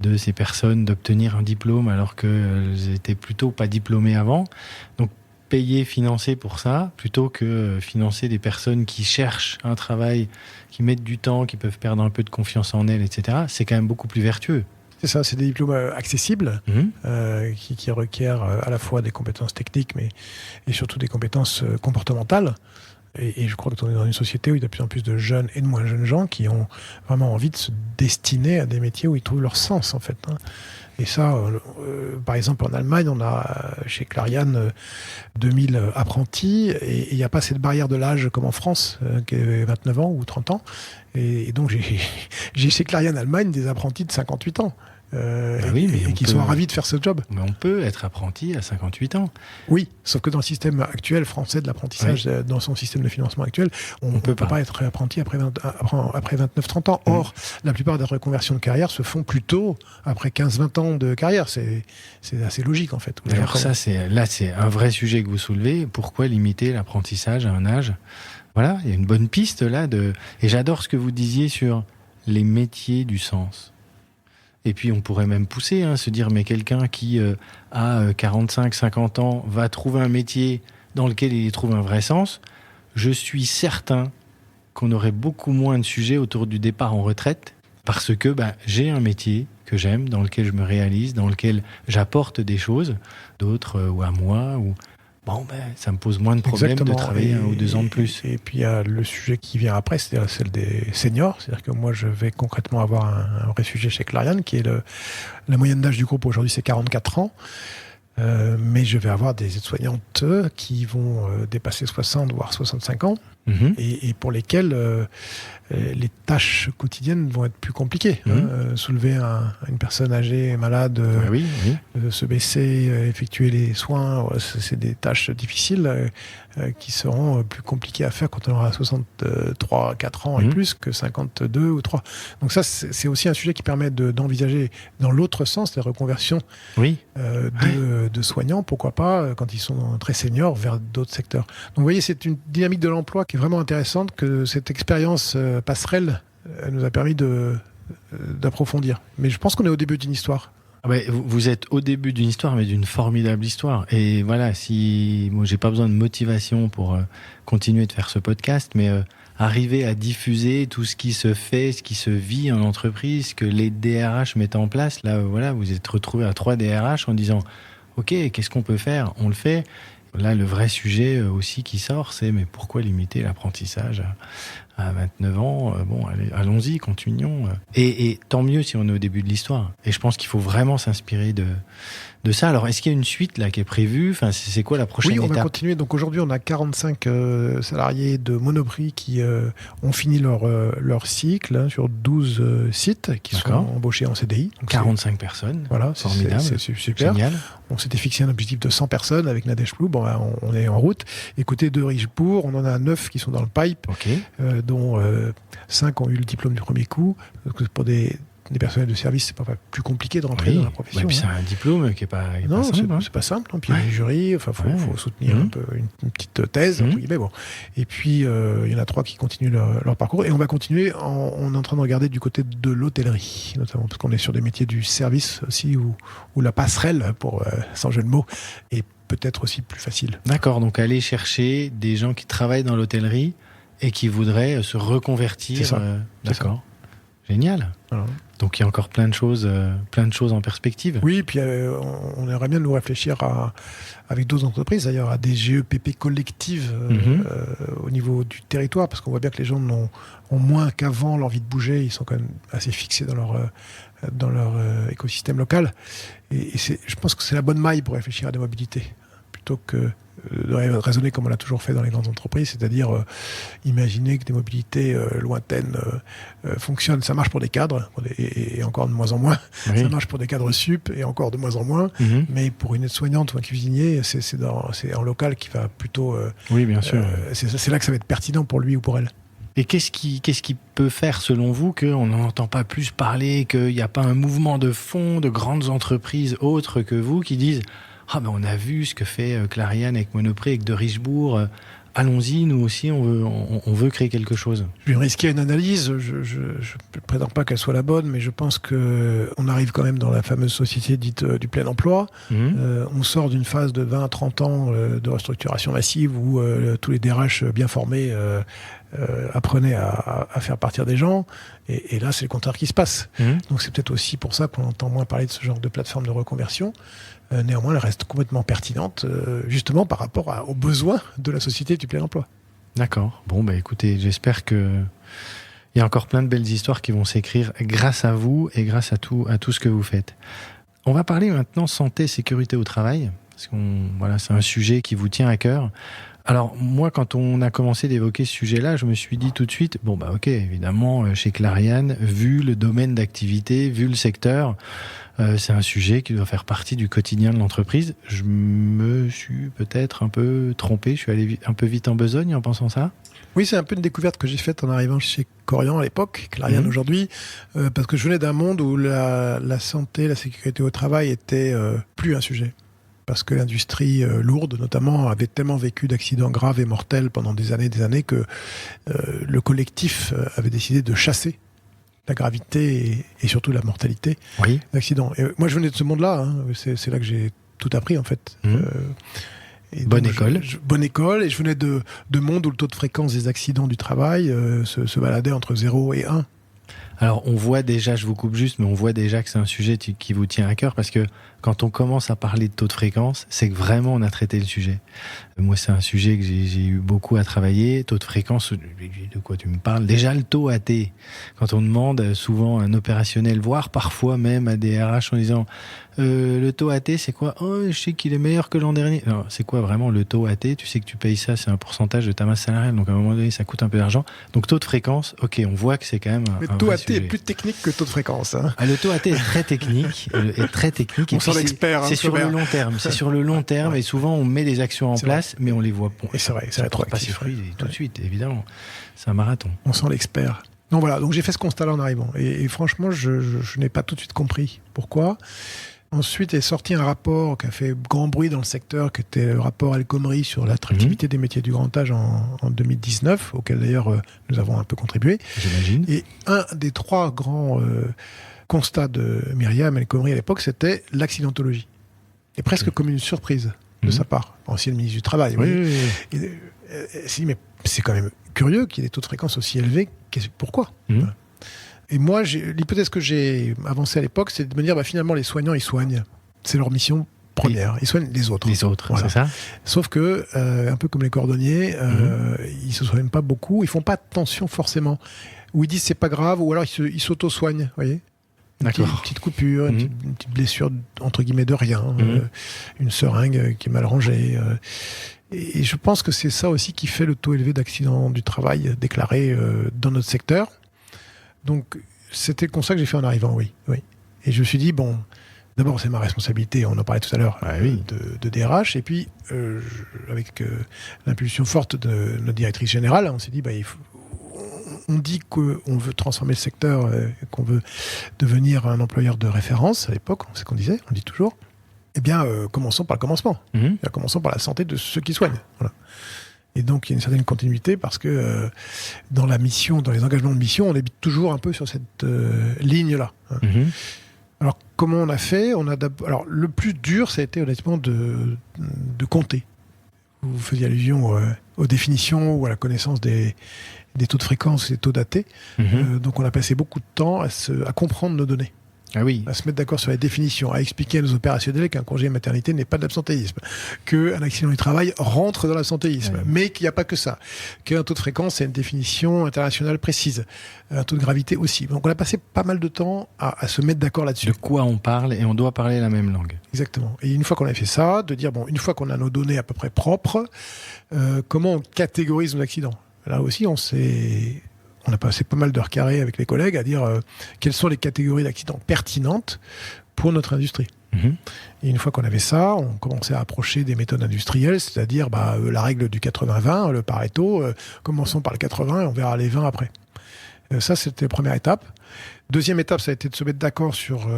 de ces personnes d'obtenir un diplôme alors qu'elles étaient plutôt pas diplômées avant. Donc payer, financer pour ça, plutôt que financer des personnes qui cherchent un travail, qui mettent du temps, qui peuvent perdre un peu de confiance en elles, etc., c'est quand même beaucoup plus vertueux. C'est ça, c'est des diplômes accessibles qui requièrent à la fois des compétences techniques et surtout des compétences comportementales. Et je crois que on est dans une société où il y a de plus en plus de jeunes et de moins jeunes gens qui ont vraiment envie de se destiner à des métiers où ils trouvent leur sens, en fait. Et ça, par exemple, en Allemagne, on a chez Clariane 2000 apprentis et il n'y a pas cette barrière de l'âge comme en France, qui est 29 ans ou 30 ans. Et donc, j'ai chez Clariane Allemagne des apprentis de 58 ans. Qui sont ravis de faire ce job. Mais on peut être apprenti à 58 ans. Oui, sauf que dans le système actuel français de l'apprentissage, dans son système de financement actuel, on ne peut pas être apprenti après 29-30 ans. Or, la plupart des reconversions de carrière se font plutôt après 15-20 ans de carrière. C'est assez logique, en fait. Alors c'est un vrai sujet que vous soulevez. Pourquoi limiter l'apprentissage à un âge ? Voilà, il y a une bonne piste là. Et j'adore ce que vous disiez sur les métiers du sens. Et puis on pourrait même pousser, se dire mais quelqu'un qui a 45-50 ans va trouver un métier dans lequel il trouve un vrai sens. Je suis certain qu'on aurait beaucoup moins de sujets autour du départ en retraite parce que j'ai un métier que j'aime, dans lequel je me réalise, dans lequel j'apporte des choses, d'autres ou à moi ou... ça me pose moins de problèmes de travailler 1 ou 2 ans de plus. Et puis il y a le sujet qui vient après, c'est celle des seniors. C'est-à-dire que moi, je vais concrètement avoir un vrai sujet chez Clariane, qui est la moyenne d'âge du groupe aujourd'hui, c'est 44 ans. Mais je vais avoir des aides-soignantes qui vont dépasser 60, voire 65 ans, et pour lesquelles les tâches quotidiennes vont être plus compliquées. Soulever une personne âgée, malade, se baisser, effectuer les soins, c'est des tâches difficiles qui seront plus compliquées à faire quand on aura 63, 4 ans et plus que 52 ou 3. Donc ça, c'est aussi un sujet qui permet d'envisager dans l'autre sens les reconversions de soignants, pourquoi pas, quand ils sont très seniors, vers d'autres secteurs. Donc vous voyez, c'est une dynamique de l'emploi qui est vraiment intéressante, que cette expérience passerelle nous a permis d'approfondir. Mais je pense qu'on est au début d'une histoire. Vous êtes au début d'une histoire, mais d'une formidable histoire. Et voilà, moi j'ai pas besoin de motivation pour continuer de faire ce podcast, mais arriver à diffuser tout ce qui se fait, ce qui se vit en entreprise, que les DRH mettent en place. Là, vous êtes retrouvés à 3 DRH en disant « Ok, qu'est-ce qu'on peut faire ? On le fait ». Là, le vrai sujet aussi qui sort, c'est mais pourquoi limiter l'apprentissage à 29 ans ? Allons-y, continuons. Et tant mieux si on est au début de l'histoire. Et je pense qu'il faut vraiment s'inspirer de ça. Alors, est-ce qu'il y a une suite là qui est prévue ? Enfin, c'est quoi la prochaine étape ? Oui, on va continuer. Donc aujourd'hui, on a 45 salariés de Monoprix qui ont fini leur cycle sur 12 sites qui sont embauchés en CDI. Donc 45 personnes. Voilà, formidable. C'est super. Génial. On s'était fixé un objectif de 100 personnes avec Nadège Plou. On est en route. Écoutez, de Richebourg, on en a 9 qui sont dans le pipe, dont 5 ont eu le diplôme du premier coup, pour des des personnels de service, c'est pas plus compliqué de rentrer dans la profession. Et puis c'est un diplôme qui est pas non, simple. c'est pas simple. Puis il y a un jury, faut soutenir un peu une petite thèse, entre guillemets. Bon. Et puis il y en a 3 qui continuent leur parcours. Et on va continuer. On est en train de regarder du côté de l'hôtellerie, notamment parce qu'on est sur des métiers du service aussi, où la passerelle, sans jeu de mots, est peut-être aussi plus facile. D'accord. Donc aller chercher des gens qui travaillent dans l'hôtellerie et qui voudraient se reconvertir. C'est ça. D'accord. Génial. Voilà. Donc il y a encore plein de choses en perspective. Oui, puis on aimerait bien nous réfléchir avec d'autres entreprises, d'ailleurs, à des GEPP collectives au niveau du territoire, parce qu'on voit bien que les gens ont moins qu'avant l'envie de bouger. Ils sont quand même assez fixés dans leur écosystème local. Et je pense que c'est la bonne maille pour réfléchir à des mobilités, plutôt que de raisonner comme on l'a toujours fait dans les grandes entreprises, c'est-à-dire imaginer que des mobilités lointaines fonctionnent. Ça marche pour des cadres, et encore de moins en moins. Oui. Ça marche pour des cadres sup, et encore de moins en moins. Mais pour une aide-soignante ou un cuisinier, c'est en local qui va plutôt... oui, bien sûr. C'est là que ça va être pertinent pour lui ou pour elle. Et qu'est-ce qui peut faire, selon vous, qu'on n'en entend pas plus parler, qu'il n'y a pas un mouvement de fond de grandes entreprises autres que vous qui disent on a vu ce que fait Clariane avec Monoprix, avec de Richebourg. Allons-y, nous aussi, on veut créer quelque chose. Je vais risquer une analyse. Je ne prétends pas qu'elle soit la bonne, mais je pense qu'on arrive quand même dans la fameuse société dite du plein emploi. On sort d'une phase de 20 à 30 ans de restructuration massive où tous les DRH bien formés apprenaient à faire partir des gens. Et là, c'est le contraire qui se passe. Donc c'est peut-être aussi pour ça qu'on entend moins parler de ce genre de plateforme de reconversion. Néanmoins, elle reste complètement pertinente, justement par rapport aux besoins de la société du plein emploi. D'accord. Bon, écoutez, j'espère qu'il y a encore plein de belles histoires qui vont s'écrire grâce à vous et grâce à tout ce que vous faites. On va parler maintenant santé et sécurité au travail, parce que c'est un sujet qui vous tient à cœur. Alors, moi, quand on a commencé d'évoquer ce sujet-là, je me suis dit tout de suite, ok, évidemment, chez Clariane, vu le domaine d'activité, vu le secteur, c'est un sujet qui doit faire partie du quotidien de l'entreprise. Je me suis peut-être un peu trompé, je suis allé un peu vite en besogne en pensant ça. Oui, c'est un peu une découverte que j'ai faite en arrivant chez Corian à l'époque, Clariane aujourd'hui, parce que je venais d'un monde où la santé, la sécurité au travail était plus un sujet. Parce que l'industrie lourde, notamment, avait tellement vécu d'accidents graves et mortels pendant des années que le collectif avait décidé de chasser la gravité et surtout la mortalité d'accidents. Et moi, je venais de ce monde-là. C'est là que j'ai tout appris, en fait. Bonne école. Bonne école. Et je venais de monde où le taux de fréquence des accidents du travail se baladait entre 0 et 1. Alors, on voit déjà, je vous coupe juste, mais on voit déjà que c'est un sujet qui vous tient à cœur, parce que quand on commence à parler de taux de fréquence, c'est que vraiment on a traité le sujet. Moi, c'est un sujet que j'ai eu beaucoup à travailler. Taux de fréquence, de quoi tu me parles? Déjà, le taux AT. Quand on demande souvent à un opérationnel, voire parfois même à des RH en disant le taux AT, c'est quoi? Oh, je sais qu'il est meilleur que l'an dernier. Non, c'est quoi vraiment le taux AT? Tu sais que tu payes ça, c'est un pourcentage de ta masse salariale, donc à un moment donné, ça coûte un peu d'argent. Donc taux de fréquence, ok, on voit que c'est quand même un taux AT sujet. est plus technique que taux de fréquence. Le taux AT est très technique. On sent l'expert. C'est sur le long terme. C'est sur le long terme, et souvent on met des actions en place, mais on les voit. Et c'est vrai, ça ne porte pas ses fruits tout de suite, évidemment. C'est un marathon. On sent l'expert. Donc voilà, donc j'ai fait ce constat-là en arrivant. Et franchement, je n'ai pas tout de suite compris pourquoi. Ensuite est sorti un rapport qui a fait grand bruit dans le secteur, qui était le rapport El Khomri sur l'attractivité des métiers du grand âge en 2019, auquel d'ailleurs nous avons un peu contribué. J'imagine. Et un des 3 grands constats de Myriam El Khomri à l'époque, c'était l'accidentologie. Et presque comme une surprise de sa part, ancienne ministre du Travail. Oui. Et, mais c'est quand même curieux qu'il y ait des taux de fréquence aussi élevés. Pourquoi Et moi, l'hypothèse que j'ai avancée à l'époque, c'est de me dire, finalement, les soignants, ils soignent. C'est leur mission première. Ils soignent les autres. Les autres, voilà. C'est ça. Sauf que, un peu comme les cordonniers, ils se soignent pas beaucoup. Ils font pas attention forcément. Ou ils disent c'est pas grave, ou alors ils s'auto-soignent, vous voyez. Une petite coupure, une petite blessure, entre guillemets, de rien. Une seringue qui est mal rangée. Et je pense que c'est ça aussi qui fait le taux élevé d'accidents du travail déclarés dans notre secteur. Donc, c'était le constat que j'ai fait en arrivant, oui. Et je me suis dit, d'abord, c'est ma responsabilité, on en parlait tout à l'heure, de DRH. Et puis, avec l'impulsion forte de notre directrice générale, on s'est dit, on dit qu'on veut transformer le secteur, qu'on veut devenir un employeur de référence, à l'époque, c'est ce qu'on disait, on le dit toujours, eh bien, commençons par le commencement. Commençons par la santé de ceux qui soignent. Voilà. Et donc, il y a une certaine continuité parce que dans la mission, dans les engagements de mission, on habite toujours un peu sur cette ligne-là. Alors, comment on a fait ? Alors, le plus dur, ça a été honnêtement de compter. Vous faisiez allusion aux définitions ou à la connaissance des taux de fréquence, des taux datés. Donc, on a passé beaucoup de temps à comprendre nos données. Ah oui. À se mettre d'accord sur les définitions, à expliquer à nos opérationnels qu'un congé maternité n'est pas de l'absentéisme, qu'un accident du travail rentre dans l'absentéisme, mais qu'il n'y a pas que ça, qu'un taux de fréquence, c'est une définition internationale précise, un taux de gravité aussi. Donc on a passé pas mal de temps à se mettre d'accord là-dessus. De quoi on parle, et on doit parler la même langue. Exactement. Et une fois qu'on a fait ça, de dire, bon, une fois qu'on a nos données à peu près propres, comment on catégorise nos accidents ? Là aussi, on a passé pas mal d'heures carrées avec les collègues à dire quelles sont les catégories d'accidents pertinentes pour notre industrie. Et une fois qu'on avait ça, on commençait à approcher des méthodes industrielles, c'est-à-dire la règle du 80-20, le Pareto, commençons par le 80 et on verra les 20 après. Ça, c'était la première étape. Deuxième étape, ça a été de se mettre d'accord sur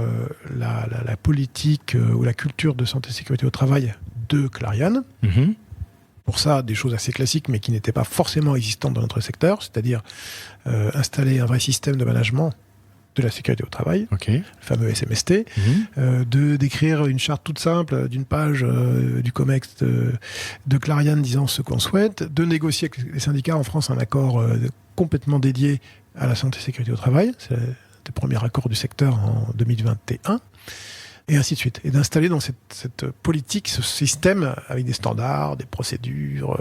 la politique ou la culture de santé et sécurité au travail de Clariane. Pour ça, des choses assez classiques, mais qui n'étaient pas forcément existantes dans notre secteur, c'est-à-dire installer un vrai système de management de la sécurité au travail, le fameux SMST, d'écrire une charte toute simple d'une page du COMEX de Clariane disant ce qu'on souhaite, de négocier avec les syndicats en France un accord complètement dédié à la santé et sécurité au travail, c'est le premier accord du secteur en 2021, et ainsi de suite. Et d'installer dans cette politique, ce système avec des standards, des procédures.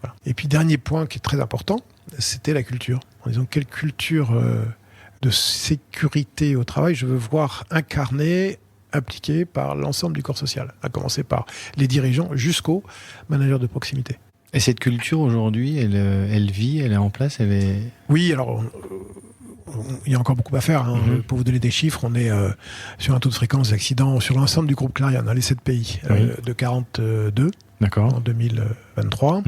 Voilà. Et puis, dernier point qui est très important, c'était la culture. En disant quelle culture de sécurité au travail je veux voir incarnée, appliquée par l'ensemble du corps social, à commencer par les dirigeants jusqu'aux managers de proximité. Et cette culture, aujourd'hui, elle vit, elle est en place, elle est... Oui, alors... il y a encore beaucoup à faire. Pour vous donner des chiffres, on est sur un taux de fréquence d'accidents sur l'ensemble du groupe Clariane, dans les 7 pays, de 42 en 2023.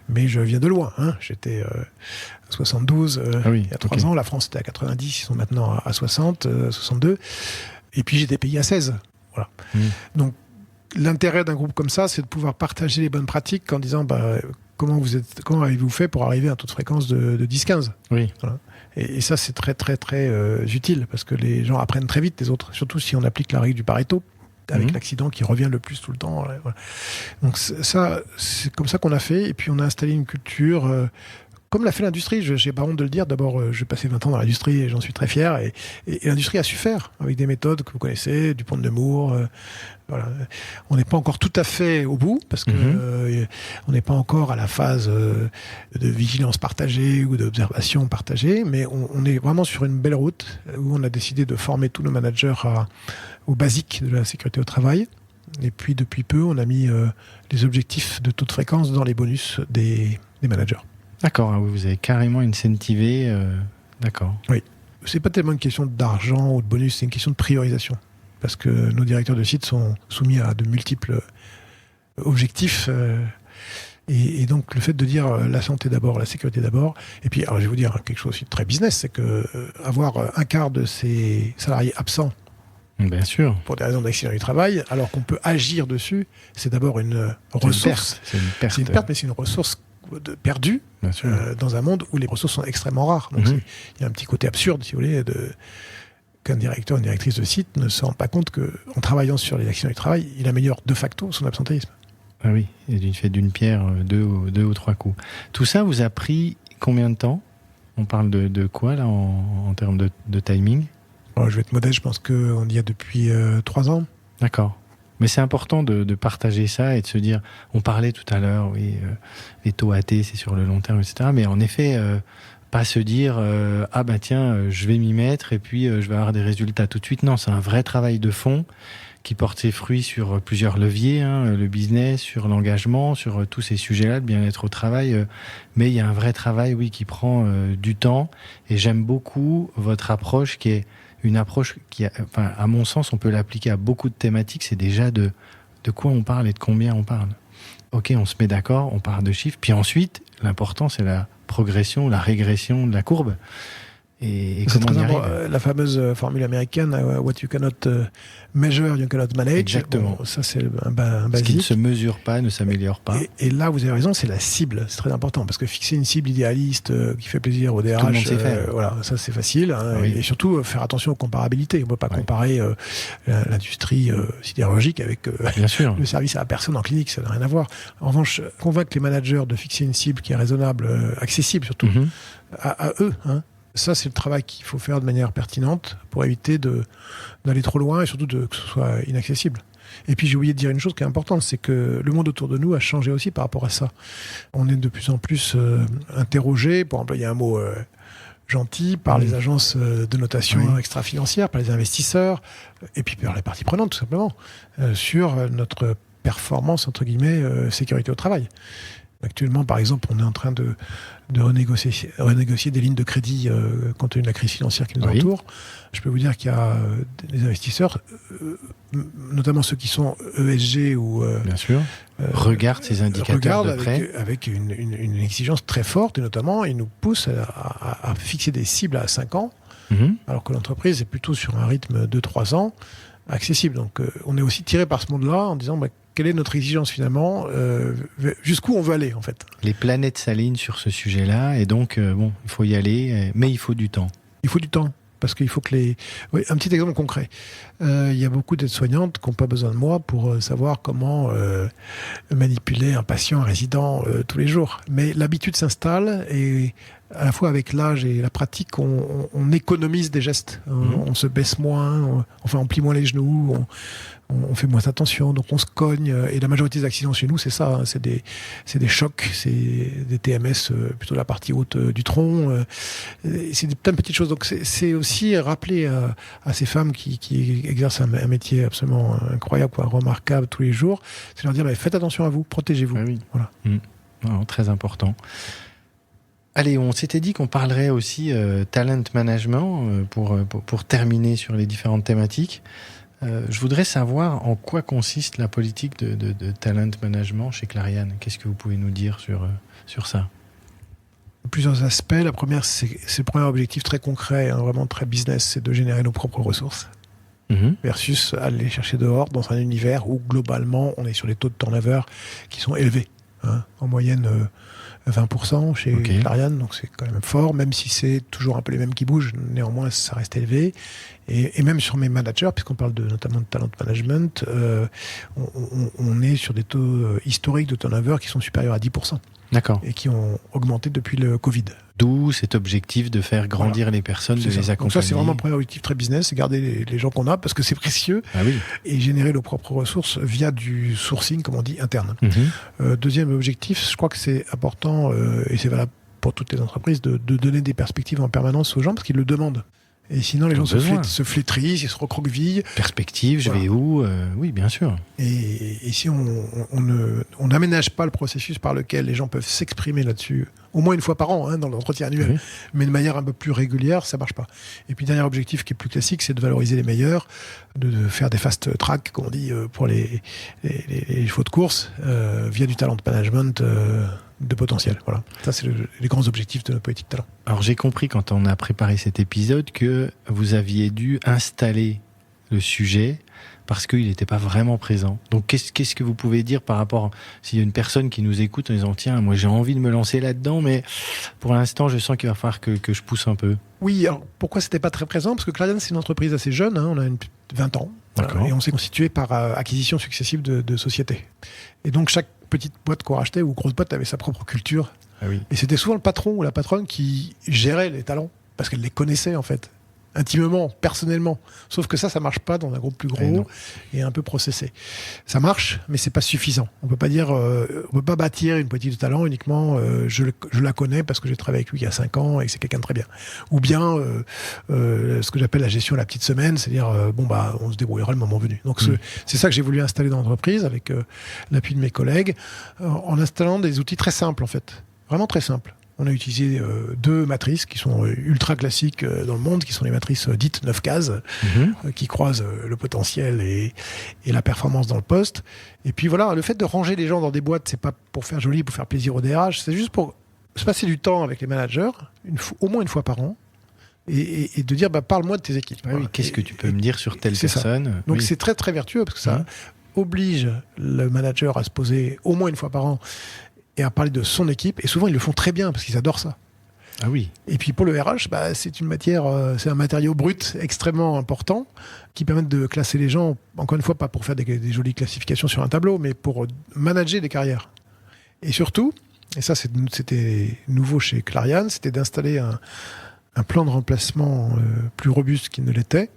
Mais je viens de loin. J'étais à 72 il y a 3 ans. La France était à 90, ils sont maintenant à 60, 62. Et puis j'ai des pays à 16. Voilà. Donc l'intérêt d'un groupe comme ça, c'est de pouvoir partager les bonnes pratiques en disant comment avez-vous fait pour arriver à un taux de fréquence de 10-15 ? Voilà. Et ça, c'est très, très, très utile, parce que les gens apprennent très vite des autres, surtout si on applique la règle du Pareto, avec l'accident qui revient le plus tout le temps. Voilà. Donc ça, c'est comme ça qu'on a fait, et puis on a installé une culture... comme l'a fait l'industrie, je n'ai pas honte de le dire. D'abord, j'ai passé 20 ans dans l'industrie et j'en suis très fier. Et l'industrie a su faire avec des méthodes que vous connaissez, Dupont de Nemours. Voilà. On n'est pas encore tout à fait au bout parce que on n'est pas encore à la phase de vigilance partagée ou d'observation partagée, mais on est vraiment sur une belle route où on a décidé de former tous nos managers aux basiques de la sécurité au travail. Et puis depuis peu, on a mis les objectifs de taux de fréquence dans les bonus des managers. D'accord, vous avez carrément incentivé. D'accord. Oui. C'est pas tellement une question d'argent ou de bonus, c'est une question de priorisation. Parce que nos directeurs de site sont soumis à de multiples objectifs. Et donc, le fait de dire la santé d'abord, la sécurité d'abord. Et puis, alors, je vais vous dire quelque chose aussi de très business, c'est que avoir un quart de ces salariés absents, bien sûr, pour des raisons d'accident du travail, alors qu'on peut agir dessus, c'est d'abord une ressource. C'est une perte, mais c'est une ressource perdue dans un monde où les ressources sont extrêmement rares. Donc, il y a un petit côté absurde, si vous voulez, qu'un directeur, une directrice de site ne se rend pas compte qu'en travaillant sur les accidents du travail, il améliore de facto son absentéisme. Ah oui, et d'une fait d'une pierre deux ou trois coups. Tout ça vous a pris combien de temps ? On parle de quoi là en termes de timing ? Je vais être modeste, je pense qu'on y a depuis 3 ans. D'accord. Mais c'est important de partager ça et de se dire, on parlait tout à l'heure, les taux AT c'est sur le long terme, etc. Mais en effet, pas se dire, je vais m'y mettre et puis je vais avoir des résultats tout de suite. Non, c'est un vrai travail de fond qui porte ses fruits sur plusieurs leviers, le business, sur l'engagement, sur tous ces sujets-là, de bien-être au travail. Mais il y a un vrai travail, qui prend du temps. Et j'aime beaucoup votre approche qui est une approche qui, à mon sens, on peut l'appliquer à beaucoup de thématiques. C'est déjà de quoi on parle et de combien on parle. Ok, on se met d'accord, on parle de chiffres. Puis ensuite, l'important, c'est la progression, la régression de la courbe. Et C'est comment on y très arrive. la fameuse formule américaine, what you cannot measure, you cannot manage. Exactement. Bon, ça, c'est un Ce qui ne basique. se mesure pas, ne s'améliore pas. Et là, vous avez raison, c'est la cible. C'est très important parce que fixer une cible idéaliste qui fait plaisir au DRH, Tout le monde sait faire. voilà, ça c'est facile. Hein, Oui. Et surtout, faire attention aux comparabilités. On ne peut pas Oui. comparer l'industrie sidérurgique avec Bien sûr. le service à la personne en clinique. Ça n'a rien à voir. En revanche, convaincre les managers de fixer une cible qui est raisonnable, accessible surtout, Mhm. à eux. Hein. Ça, c'est le travail qu'il faut faire de manière pertinente pour éviter d'aller trop loin et surtout que ce soit inaccessible. Et puis j'ai oublié de dire une chose qui est importante, c'est que le monde autour de nous a changé aussi par rapport à ça. On est de plus en plus interrogé, pour employer un mot gentil, par les agences de notation extra-financières, par les investisseurs, et puis par les parties prenantes tout simplement, sur notre performance, entre guillemets, sécurité au travail. Actuellement, par exemple, on est en train de renégocier des lignes de crédit compte tenu de la crise financière qui nous entoure. Je peux vous dire qu'il y a des investisseurs, notamment ceux qui sont ESG ou... Bien sûr. Regardent ces indicateurs de près. Avec une exigence très forte, et notamment, ils nous poussent à fixer des cibles à 5 ans, alors que l'entreprise est plutôt sur un rythme de 3 ans accessible. Donc, on est aussi tiré par ce monde-là en disant... quelle est notre exigence finalement, jusqu'où on veut aller en fait. Les planètes s'alignent sur ce sujet-là et donc il faut y aller, mais il faut du temps. Il faut du temps parce qu'il faut que un petit exemple concret. Il y a beaucoup d'aides-soignantes qui n'ont pas besoin de moi pour savoir comment manipuler un patient, un résident tous les jours. Mais l'habitude s'installe et à la fois avec l'âge et la pratique, on économise des gestes. On se baisse moins, on plie moins les genoux, on fait moins attention, donc on se cogne. Et la majorité des accidents chez nous, c'est ça. Hein, c'est des chocs, c'est des TMS plutôt la partie haute du tronc. C'est plein de petites choses. Donc c'est aussi rappeler à ces femmes qui exercent un métier absolument incroyable, remarquable tous les jours, c'est leur dire faites attention à vous, protégez-vous. Ah oui. Voilà. Non, très important. Allez, on s'était dit qu'on parlerait aussi talent management pour terminer sur les différentes thématiques. Je voudrais savoir en quoi consiste la politique de talent management chez Clariane. Qu'est-ce que vous pouvez nous dire sur ça ? Plusieurs aspects. La première, c'est le premier objectif très concret, vraiment très business, c'est de générer nos propres ressources. Versus aller les chercher dehors dans un univers où globalement on est sur des taux de turnover qui sont élevés. Hein, en moyenne 20% chez Clariane, donc c'est quand même fort, même si c'est toujours un peu les mêmes qui bougent, néanmoins ça reste élevé. Et même sur mes managers, puisqu'on parle notamment de talent management, on est sur des taux historiques de turnover qui sont supérieurs à 10%. D'accord. Et qui ont augmenté depuis le Covid. D'où cet objectif de faire grandir les personnes, de les accompagner. Donc ça, c'est vraiment le premier objectif très business, c'est garder les gens qu'on a, parce que c'est précieux, et générer nos propres ressources via du sourcing, comme on dit, interne. Deuxième objectif, je crois que c'est important, et c'est valable pour toutes les entreprises, de donner des perspectives en permanence aux gens, parce qu'ils le demandent. Et sinon, les gens se flétrissent, ils se recroquevillent. Perspective, je vais où oui, bien sûr. Et si on n'aménage pas le processus par lequel les gens peuvent s'exprimer là-dessus, au moins une fois par an, dans l'entretien annuel, mais de manière un peu plus régulière, ça marche pas. Et puis, dernier objectif qui est plus classique, c'est de valoriser les meilleurs, de faire des fast track, comme on dit, pour les chevaux de course, via du talent management de potentiel. Voilà. Ça, c'est les grands objectifs de notre politique talent. Alors, j'ai compris quand on a préparé cet épisode que vous aviez dû installer le sujet parce qu'il n'était pas vraiment présent. Donc, qu'est-ce que vous pouvez dire par rapport, s'il y a une personne qui nous écoute en disant, tiens, moi j'ai envie de me lancer là-dedans, mais pour l'instant, je sens qu'il va falloir que je pousse un peu. Oui, alors pourquoi c'était pas très présent ? Parce que Clariane, c'est une entreprise assez jeune, on a 20 ans, et on s'est constitué par acquisition successive de sociétés. Et donc, chaque petite boîte qu'on rachetait ou grosse boîte avait sa propre culture. Et c'était souvent le patron ou la patronne qui gérait les talents, parce qu'elle les connaissait en fait. Intimement, personnellement. Sauf que ça marche pas dans un groupe plus gros et un peu processé. Ça marche, mais c'est pas suffisant. On peut pas dire, on peut pas bâtir une politique de talent uniquement, je la connais parce que j'ai travaillé avec lui il y a 5 ans et que c'est quelqu'un de très bien. Ou bien, ce que j'appelle la gestion de la petite semaine, c'est-à-dire, on se débrouillera le moment venu. Donc, c'est ça que j'ai voulu installer dans l'entreprise avec l'appui de mes collègues, en installant des outils très simples, en fait. Vraiment très simples. On a utilisé 2 matrices qui sont ultra classiques dans le monde, qui sont les matrices dites 9 cases, qui croisent le potentiel et la performance dans le poste. Et puis voilà, le fait de ranger les gens dans des boîtes, c'est pas pour faire joli, pour faire plaisir au DRH, c'est juste pour se passer du temps avec les managers, au moins une fois par an, et de dire parle-moi de tes équipes. Oui, qu'est-ce que tu peux me dire sur telle c'est personne ça. Donc c'est très très vertueux parce que ça oblige le manager à se poser au moins une fois par an et à parler de son équipe. Et souvent ils le font très bien parce qu'ils adorent ça. Ah oui. Et puis pour le RH, c'est un matériau brut extrêmement important qui permet de classer les gens, encore une fois, pas pour faire des jolies classifications sur un tableau, mais pour manager des carrières. Et surtout, et ça c'était nouveau chez Clariane, c'était d'installer un plan de remplacement plus robuste qu'il ne l'était,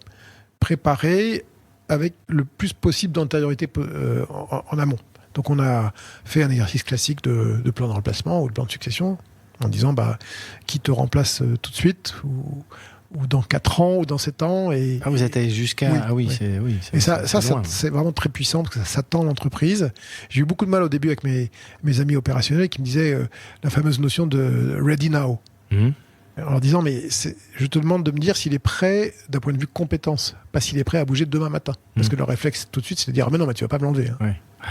préparé avec le plus possible d'antériorité en amont. Donc on a fait un exercice classique de plan de remplacement ou de plan de succession, en disant qui te remplace tout de suite ou dans 4 ans ou dans 7 ans. Et vous êtes allé jusqu'à... Oui. Et ça, loin. c'est vraiment très puissant parce que ça tend l'entreprise. J'ai eu beaucoup de mal au début avec mes amis opérationnels qui me disaient la fameuse notion de « ready now ». En leur disant, mais je te demande de me dire s'il est prêt d'un point de vue compétence, pas s'il est prêt à bouger demain matin. Parce que leur réflexe tout de suite, c'est de dire, mais non, mais tu vas pas me l'enlever.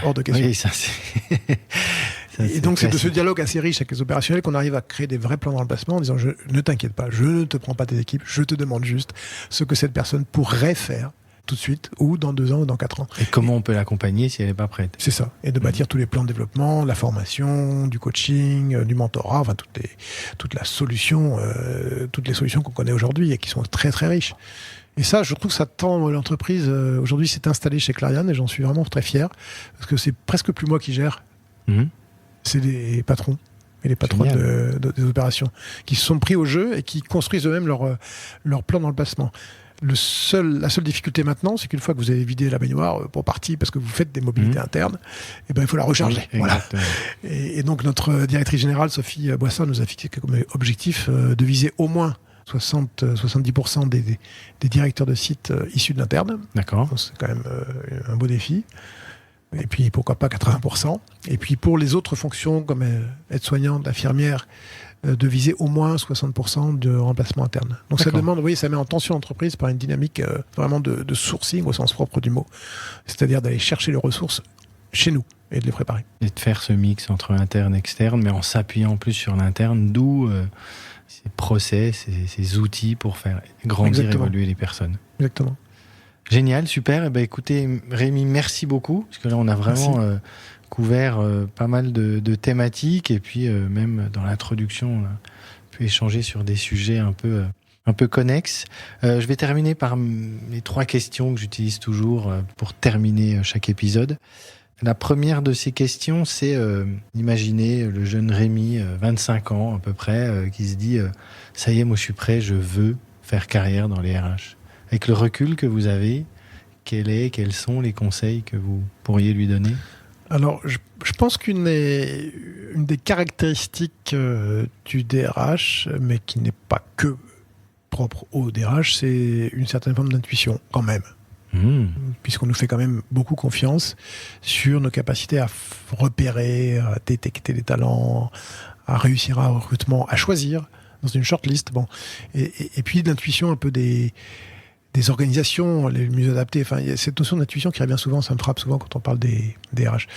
Hors de question. Oui, ça c'est... Et donc c'est de ce dialogue assez riche avec les opérationnels qu'on arrive à créer des vrais plans de remplacement en disant, ne t'inquiète pas, je ne te prends pas tes équipes, je te demande juste ce que cette personne pourrait faire tout de suite, ou dans 2 ans, ou dans 4 ans. Et comment on peut l'accompagner si elle n'est pas prête. C'est ça. Et de bâtir tous les plans de développement, la formation, du coaching, du mentorat, enfin toutes les solutions qu'on connaît aujourd'hui et qui sont très très riches. Et ça, je trouve que ça tend l'entreprise. Aujourd'hui, c'est installé chez Clariane et j'en suis vraiment très fier parce que c'est presque plus moi qui gère. C'est les patrons et les patrons des opérations qui se sont pris au jeu et qui construisent eux-mêmes leur plan de remplacement. La seule difficulté maintenant, c'est qu'une fois que vous avez vidé la baignoire pour partie parce que vous faites des mobilités internes, il faut la recharger. Voilà. Et donc notre directrice générale, Sophie Boissin, nous a fixé comme objectif de viser au moins 70% des directeurs de sites issus de l'interne. D'accord. Donc, c'est quand même un beau défi. Et puis, pourquoi pas 80%. Et puis, pour les autres fonctions, comme aide-soignante, infirmière, de viser au moins 60% de remplacement interne. Donc, ça demande, ça met en tension l'entreprise par une dynamique vraiment de sourcing au sens propre du mot. C'est-à-dire d'aller chercher les ressources chez nous et de les préparer. Et de faire ce mix entre interne et externe, mais en s'appuyant plus sur l'interne, d'où ces process, ces outils pour faire grandir, évoluer les personnes. Exactement. Génial, super. Écoutez, Rémi, merci beaucoup, parce que là, on a vraiment couvert pas mal de thématiques, et puis même dans l'introduction, on a pu échanger sur des sujets un peu connexes. Je vais terminer par les 3 questions que j'utilise toujours pour terminer chaque épisode. La première de ces questions, c'est imaginez le jeune Rémi, 25 ans à peu près, qui se dit ça y est, moi je suis prêt, je veux faire carrière dans les RH. Avec le recul que vous avez, quels sont les conseils que vous pourriez lui donner ? Alors, je pense qu'une des caractéristiques du DRH, mais qui n'est pas que propre au DRH, c'est une certaine forme d'intuition, quand même. Puisqu'on nous fait quand même beaucoup confiance sur nos capacités à repérer, à détecter les talents, à réussir un recrutement, à choisir dans une shortlist. Bon. Et puis l'intuition un peu des organisations les mieux adaptées. Enfin, il y a cette notion d'intuition qui revient souvent, ça me frappe souvent quand on parle des RH.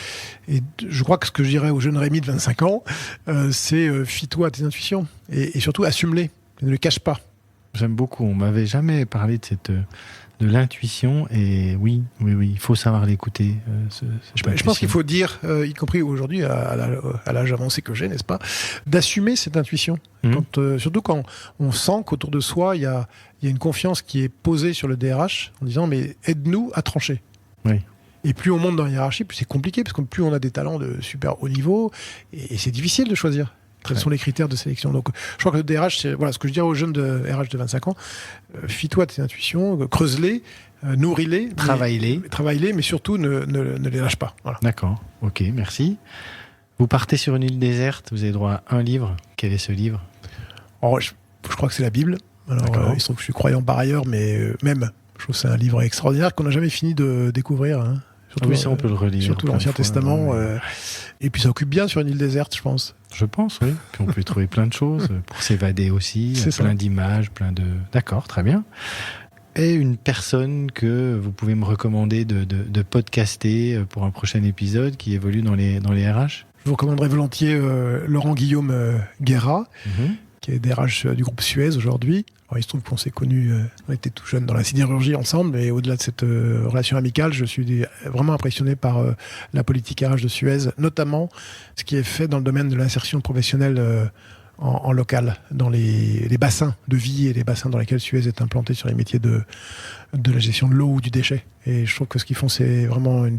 Et je crois que ce que je dirais au jeune Rémi de 25 ans, c'est fie-toi à tes intuitions et surtout assume-les, ne les cache pas. J'aime beaucoup, on m'avait jamais parlé de l'intuition, et oui, il faut savoir l'écouter. Je pense qu'il faut dire, y compris aujourd'hui à l'âge avancé que j'ai, n'est-ce pas, d'assumer cette intuition. Surtout quand on sent qu'autour de soi, il y a une confiance qui est posée sur le DRH en disant mais aide-nous à trancher. Oui. Et plus on monte dans la hiérarchie, plus c'est compliqué, parce que plus on a des talents de super haut niveau, et c'est difficile de choisir. Quels sont les critères de sélection. Donc, je crois que le DRH, c'est ce que je dirais aux jeunes de RH de 25 ans, fie-toi de tes intuitions, creuse-les, nourris-les. Travaille-les, mais surtout ne les lâche pas. Voilà. D'accord, ok, merci. Vous partez sur une île déserte, vous avez droit à un livre. Quel est ce livre ? Je crois que c'est la Bible. Alors, il se trouve que je suis croyant par ailleurs, mais même, je trouve que c'est un livre extraordinaire qu'on n'a jamais fini de découvrir. Hein. Surtout, ça, on peut le relire. Surtout l'Ancien Testament. Et puis ça occupe bien sur une île déserte, je pense. Je pense, oui. Puis on peut y trouver plein de choses pour s'évader aussi. Plein d'images, D'accord, très bien. Et une personne que vous pouvez me recommander de podcaster pour un prochain épisode qui évolue dans les RH ? Je vous recommanderais volontiers Laurent Guillaume Guerra, Mhm. qui est DRH du groupe Suez aujourd'hui. Alors, il se trouve qu'on s'est connus, on était tout jeunes dans la sidérurgie ensemble, et au-delà de cette relation amicale, je suis vraiment impressionné par la politique RH de Suez, notamment ce qui est fait dans le domaine de l'insertion professionnelle en local, dans les bassins de vie et les bassins dans lesquels Suez est implanté sur les métiers de la gestion de l'eau ou du déchet. Et je trouve que ce qu'ils font, c'est vraiment des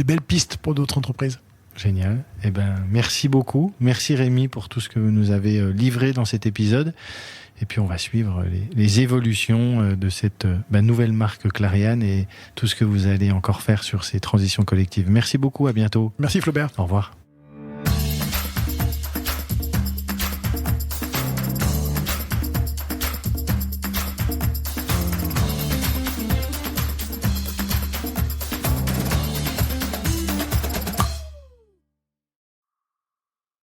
belles pistes pour d'autres entreprises. Génial. Eh ben, merci beaucoup. Merci Rémi pour tout ce que vous nous avez livré dans cet épisode. Et puis on va suivre les évolutions de cette nouvelle marque Clariane et tout ce que vous allez encore faire sur ces transitions collectives. Merci beaucoup, à bientôt. Merci Flaubert. Au revoir.